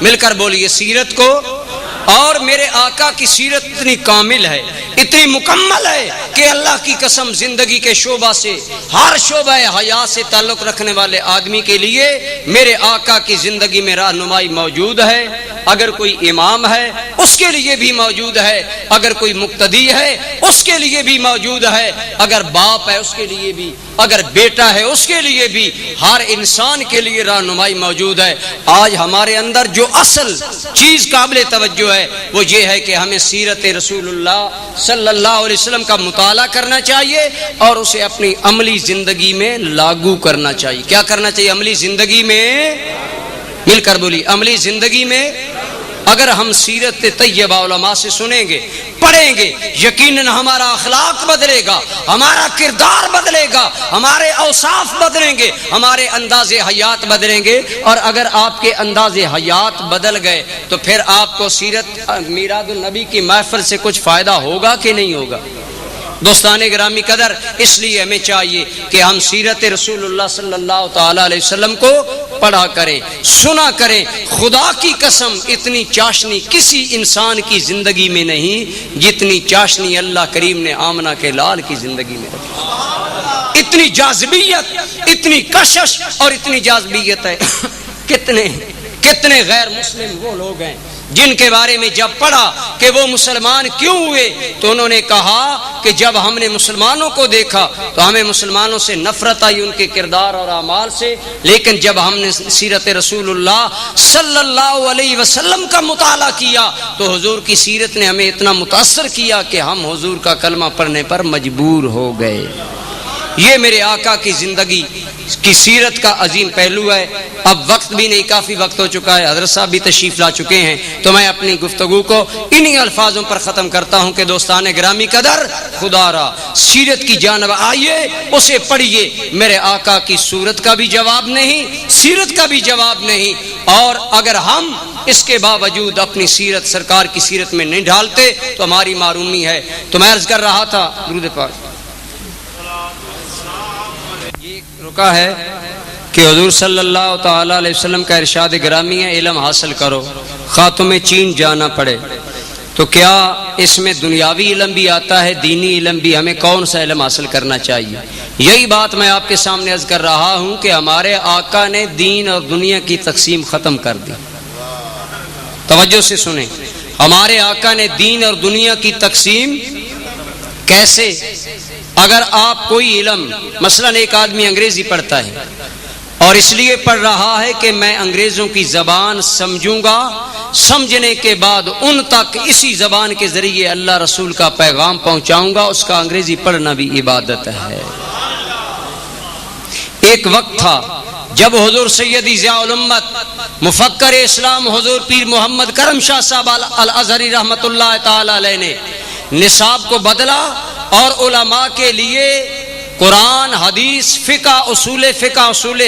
مل کر بولیے سیرت کو۔ اور میرے آقا کی سیرت اتنی کامل ہے، اتنی مکمل ہے کہ اللہ کی قسم زندگی کے شعبہ سے، ہر شعبہ حیات سے تعلق رکھنے والے آدمی کے لیے میرے آقا کی زندگی میں رہنمائی موجود ہے۔ اگر کوئی امام ہے اس کے لیے بھی موجود ہے، اگر کوئی مقتدی ہے اس کے لیے بھی موجود ہے، اگر باپ ہے اس کے لیے بھی، اگر بیٹا ہے اس کے لیے بھی، ہر انسان کے لیے رہنمائی موجود ہے۔ آج ہمارے اندر جو اصل چیز قابل توجہ ہے وہ یہ ہے کہ ہمیں سیرت رسول اللہ صلی اللہ علیہ وسلم کا مطالعہ کرنا چاہیے اور اسے اپنی عملی زندگی میں لاگو کرنا چاہیے۔ کیا کرنا چاہیے عملی زندگی میں؟ مل کر بولی، عملی زندگی میں اگر ہم سیرت طیبہ علماء سے سنیں گے، پڑھیں گے، یقیناً ہمارا اخلاق بدلے گا، ہمارا کردار بدلے گا، ہمارے اوصاف بدلیں گے، ہمارے انداز حیات بدلیں گے۔ اور اگر آپ کے انداز حیات بدل گئے تو پھر آپ کو سیرت میلاد النبی کی محفل سے کچھ فائدہ ہوگا کہ نہیں ہوگا؟ دوستان گرامی قدر، اس لیے ہمیں چاہیے کہ ہم سیرت رسول اللہ صلی اللہ تعالی علیہ وسلم کو پڑھا کریں، سنا کریں۔ خدا کی قسم اتنی چاشنی کسی انسان کی زندگی میں نہیں جتنی چاشنی اللہ کریم نے آمنہ کے لال کی زندگی میں رکھی۔ اتنی جاذبیت، اتنی کشش اور اتنی جاذبیت ہے۔ کتنے غیر مسلم وہ لوگ ہیں جن کے بارے میں جب پڑھا کہ وہ مسلمان کیوں ہوئے تو انہوں نے کہا کہ جب ہم نے مسلمانوں کو دیکھا تو ہمیں مسلمانوں سے نفرت آئی، ان کے کردار اور اعمال سے، لیکن جب ہم نے سیرت رسول اللہ صلی اللہ علیہ وسلم کا مطالعہ کیا تو حضور کی سیرت نے ہمیں اتنا متاثر کیا کہ ہم حضور کا کلمہ پڑھنے پر مجبور ہو گئے۔ یہ میرے آقا کی زندگی کی سیرت کا عظیم پہلو ہے۔ اب وقت بھی نہیں، کافی وقت ہو چکا ہے، حضرت صاحب بھی تشریف لا چکے ہیں، تو میں اپنی گفتگو کو انہی الفاظوں پر ختم کرتا ہوں کہ دوستان گرامی قدر، خدا را سیرت کی جانب آئیے، اسے پڑھیے۔ میرے آقا کی صورت کا بھی جواب نہیں، سیرت کا بھی جواب نہیں، اور اگر ہم اس کے باوجود اپنی سیرت سرکار کی سیرت میں نہیں ڈھالتے تو ہماری معرومی ہے۔ تو میں عرض کر رہا تھا، درود پاک رکا ہے کہ حضور صلی اللہ تعالی علیہ وسلم کا ارشاد گرامی ہے، علم حاصل کرو خواہ تمہیں چین جانا پڑے۔ تو کیا اس میں دنیاوی علم بھی آتا ہے، دینی علم بھی؟ ہمیں کون سا علم حاصل کرنا چاہیے؟ یہی بات میں آپ کے سامنے عرض کر رہا ہوں کہ ہمارے آقا نے دین اور دنیا کی تقسیم ختم کر دی۔ توجہ سے سنیں، ہمارے آقا نے دین اور دنیا کی تقسیم کیسے؟ اگر آپ کوئی علم، مثلا ایک آدمی انگریزی پڑھتا ہے اور اس لیے پڑھ رہا ہے کہ میں انگریزوں کی زبان سمجھوں گا، سمجھنے کے بعد ان تک اسی زبان کے ذریعے اللہ رسول کا پیغام پہنچاؤں گا، اس کا انگریزی پڑھنا بھی عبادت ہے۔ ایک وقت تھا جب حضور سیدی ضیاء الامت مفکر اسلام حضور پیر محمد کرم شاہ صاحب الازہری رحمت اللہ تعالی علیہ نے نصاب کو بدلا اور علماء کے لیے قرآن، حدیث، فقہ، اصول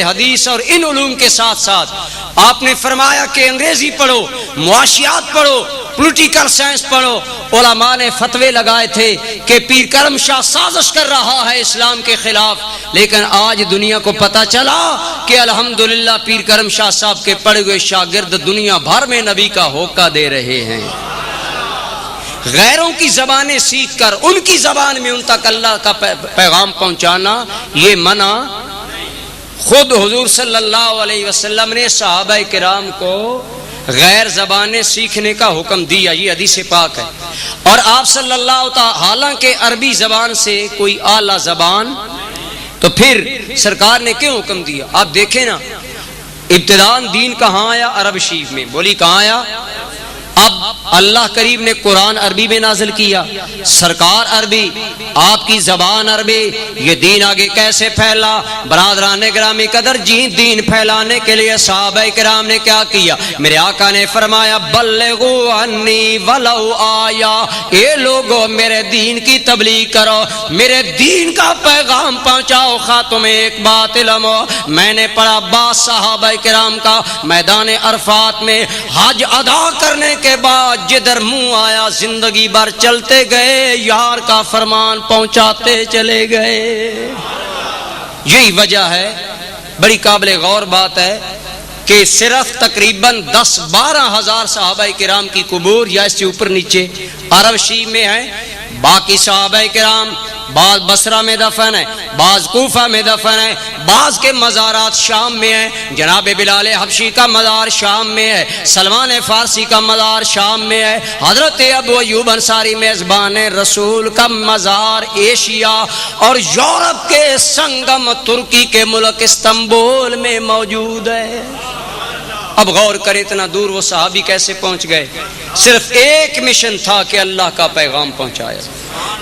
حدیث اور ان علوم کے ساتھ ساتھ آپ نے فرمایا کہ انگریزی پڑھو، معاشیات پڑھو، پولیٹیکل سائنس پڑھو۔ علماء نے فتوے لگائے تھے کہ پیر کرم شاہ سازش کر رہا ہے اسلام کے خلاف، لیکن آج دنیا کو پتا چلا کہ الحمدللہ پیر کرم شاہ صاحب کے پڑھے ہوئے شاگرد دنیا بھر میں نبی کا ہوکہ دے رہے ہیں۔ غیروں کی زبانیں سیکھ کر ان کی زبان میں ان تک اللہ کا پیغام پہنچانا یہ منع۔ خود حضور صلی اللہ علیہ وسلم نے صحابہ کرام کو غیر زبانیں سیکھنے کا حکم دیا، یہ حدیث پاک ہے۔ اور آپ صلی اللہ تعالی، حالانکہ عربی زبان سے کوئی اعلیٰ زبان، تو پھر سرکار نے کیوں حکم دیا؟ آپ دیکھیں نا، ابتداءً دین کہاں آیا؟ عرب شریف میں۔ بولی کہاں آیا؟ اب اللہ کریم نے قرآن عربی میں نازل کیا، سرکار عربی، آپ کی زبان عربی، یہ دین آگے کیسے پھیلا؟ برادران گرامی قدر، جی دین پھیلانے کے لیے صحابہ کرام نے کیا کیا؟ میرے آقا نے فرمایا بلغوا عنی ولو آیا، اے لوگو میرے دین کی تبلیغ کرو، میرے دین کا پیغام پہنچاؤ، خواہ تمہیں ایک بات علم ہو۔ میں نے پڑھا بعض صحابہ کرام کا میدان عرفات میں حج ادا کرنے کے بعد جدھر منہ آیا زندگی بھر چلتے گئے، یار کا فرمان پہنچاتے چلے گئے۔ یہی وجہ ہے، بڑی قابل غور بات ہے کہ صرف تقریباً 10-12 ہزار صحابہ کرام کی قبور یا اس سے اوپر نیچے عرب شریف میں ہیں۔ باقی صحابہ کرام بعض بصرہ میں دفن ہے، بعض کوفہ میں دفن ہے، بعض کے مزارات شام میں ہیں۔ جناب بلال حبشی کا مزار شام میں ہے، سلمان فارسی کا مزار شام میں ہے، حضرت ابو ایوب انصاری میزبان رسول کا مزار ایشیا اور یورپ کے سنگم ترکی کے ملک استنبول میں موجود ہے۔ اب غور کریں اتنا دور وہ صحابی کیسے پہنچ گئے؟ صرف ایک مشن تھا کہ اللہ کا پیغام پہنچایا۔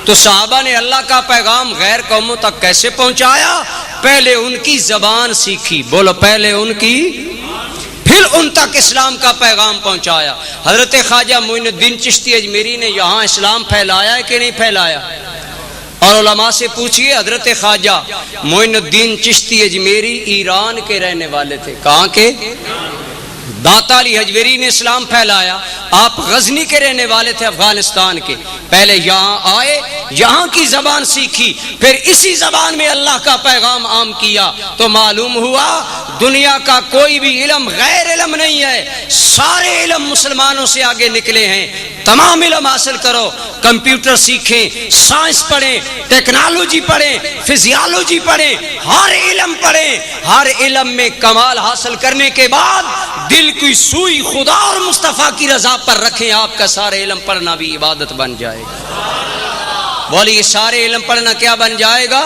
تو صحابہ نے اللہ کا پیغام غیر قوموں تک کیسے پہنچایا؟ پہلے ان کی زبان سیکھی، بولو پہلے ان کی، پھر ان تک اسلام کا پیغام پہنچایا۔ حضرت خواجہ معین الدین چشتی اجمیری نے یہاں اسلام پھیلایا ہے کہ نہیں پھیلایا؟ اور علماء سے پوچھئے، حضرت خواجہ معین الدین چشتی اجمیری ایران کے رہنے والے تھے، کہاں کے؟ داتا علی حجویری نے اسلام پھیلایا، آپ غزنی کے رہنے والے تھے، افغانستان کے، پہلے یہاں آئے، یہاں کی زبان سیکھی، پھر اسی زبان میں اللہ کا پیغام عام کیا، تو معلوم ہوا دنیا کا کوئی بھی علم غیر علم نہیں ہے، سارے علم مسلمانوں سے آگے نکلے ہیں۔ تمام علم حاصل کرو، کمپیوٹر سیکھیں، سائنس پڑھیں، ٹیکنالوجی پڑھیں، فزیالوجی پڑھیں، ہر علم پڑھیں، ہر علم میں کمال حاصل کرنے کے بعد دل کی سوئی خدا اور مصطفیٰ کی رضا پر رکھیں، آپ کا سارے علم پڑھنا بھی عبادت بن جائے گا۔ بولیے سارے علم پڑھنا کیا بن جائے گا؟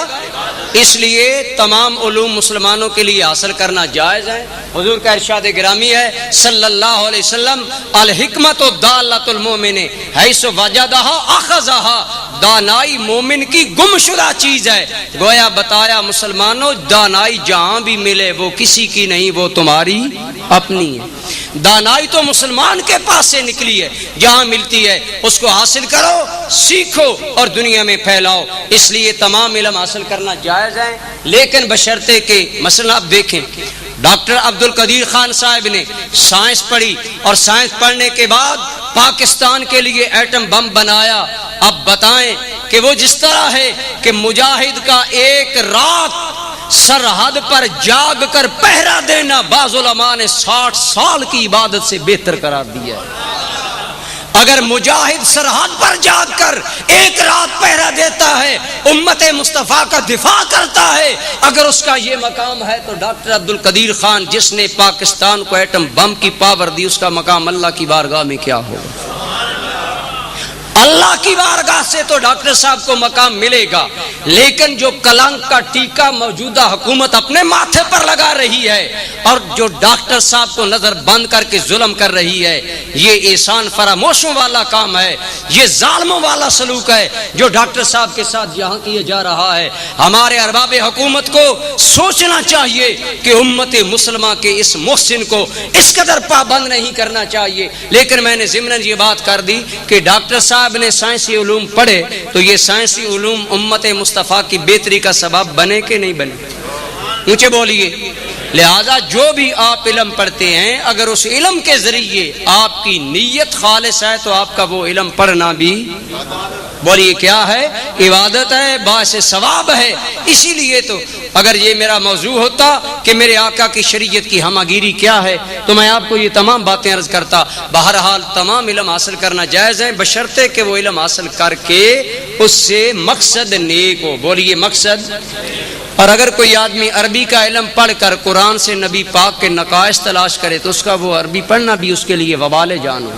اس لیے تمام علوم مسلمانوں کے لیے حاصل کرنا جائز ہے۔ حضور کا ارشاد گرامی ہے صلی اللہ علیہ وسلم، الحکمت دالۃ المومن حیث وجدہا اخذہا، دانائی مومن کی گمشدہ چیز ہے۔ گویا بتایا مسلمانوں، دانائی جہاں بھی ملے وہ کسی کی نہیں، وہ تمہاری اپنی ہے۔ دانائی تو مسلمان کے پاس سے نکلی ہے، جہاں ملتی ہے اس کو حاصل کرو، سیکھو اور دنیا میں پھیلاؤ۔ اس لیے تمام علم حاصل کرنا جائز ہے، لیکن بشرطے کہ مثلا آپ دیکھیں ڈاکٹر عبد القدیر خان صاحب نے سائنس پڑھی اور سائنس پڑھنے کے بعد پاکستان کے لیے ایٹم بم بنایا۔ اب بتائیں کہ وہ جس طرح ہے کہ مجاہد کا ایک رات سرحد پر جاگ کر پہرا دینا بعض علماء نے 60 سال کی عبادت سے بہتر قرار دیا ہے۔ اگر مجاہد سرحد پر جاگ کر ایک رات پہرا دیتا ہے، امت مصطفیٰ کا دفاع کرتا ہے، اگر اس کا یہ مقام ہے تو ڈاکٹر عبد القدیر خان جس نے پاکستان کو ایٹم بم کی پاور دی، اس کا مقام اللہ کی بارگاہ میں کیا ہوگا؟ اللہ کی بارگاہ سے تو ڈاکٹر صاحب کو مقام ملے گا، لیکن جو کلنک کا ٹیکہ موجودہ حکومت اپنے ماتھے پر لگا رہی ہے اور جو ڈاکٹر صاحب کو نظر بند کر کے ظلم کر رہی ہے، یہ احسان فراموشوں والا کام ہے، یہ ظالموں والا سلوک ہے جو ڈاکٹر صاحب کے ساتھ یہاں کیا جا رہا ہے۔ ہمارے ارباب حکومت کو سوچنا چاہیے کہ امت مسلمہ کے اس محسن کو اس قدر پابند نہیں کرنا چاہیے۔ لیکن میں نے ضمناً یہ بات کر دی کہ ڈاکٹر صاحب نے سائنسی علوم پڑھے تو یہ سائنسی علوم امت مصطفیٰ کی بہتری کا سبب بنے کہ نہیں بنے؟ اونچے بولیے۔ لہذا جو بھی آپ علم پڑھتے ہیں، اگر اس علم کے ذریعے آپ کی نیت خالص ہے تو آپ کا وہ علم پڑھنا بھی، بولیے کیا ہے؟ عبادت ہے، باعث ثواب ہے۔ اسی لیے تو اگر یہ میرا موضوع ہوتا کہ میرے آقا کی شریعت کی ہمہ گیری کیا ہے تو میں آپ کو یہ تمام باتیں عرض کرتا۔ بہرحال تمام علم حاصل کرنا جائز ہے، بشرطے کہ وہ علم حاصل کر کے اس سے مقصد نیک ہو، بولیے مقصد۔ اور اگر کوئی آدمی عربی کا علم پڑھ کر قرآن سے نبی پاک کے نقائص تلاش کرے تو اس کا وہ عربی پڑھنا بھی اس کے لیے وبال جان ہو۔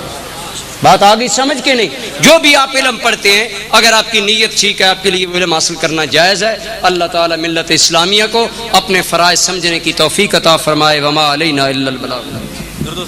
بات آگئی سمجھ کے نہیں؟ جو بھی آپ علم پڑھتے ہیں اگر آپ کی نیت ٹھیک ہے آپ کے لیے علم حاصل کرنا جائز ہے۔ اللہ تعالی ملت اسلامیہ کو اپنے فرائض سمجھنے کی توفیق عطا فرمائے۔ وما علینا الا البلاغ۔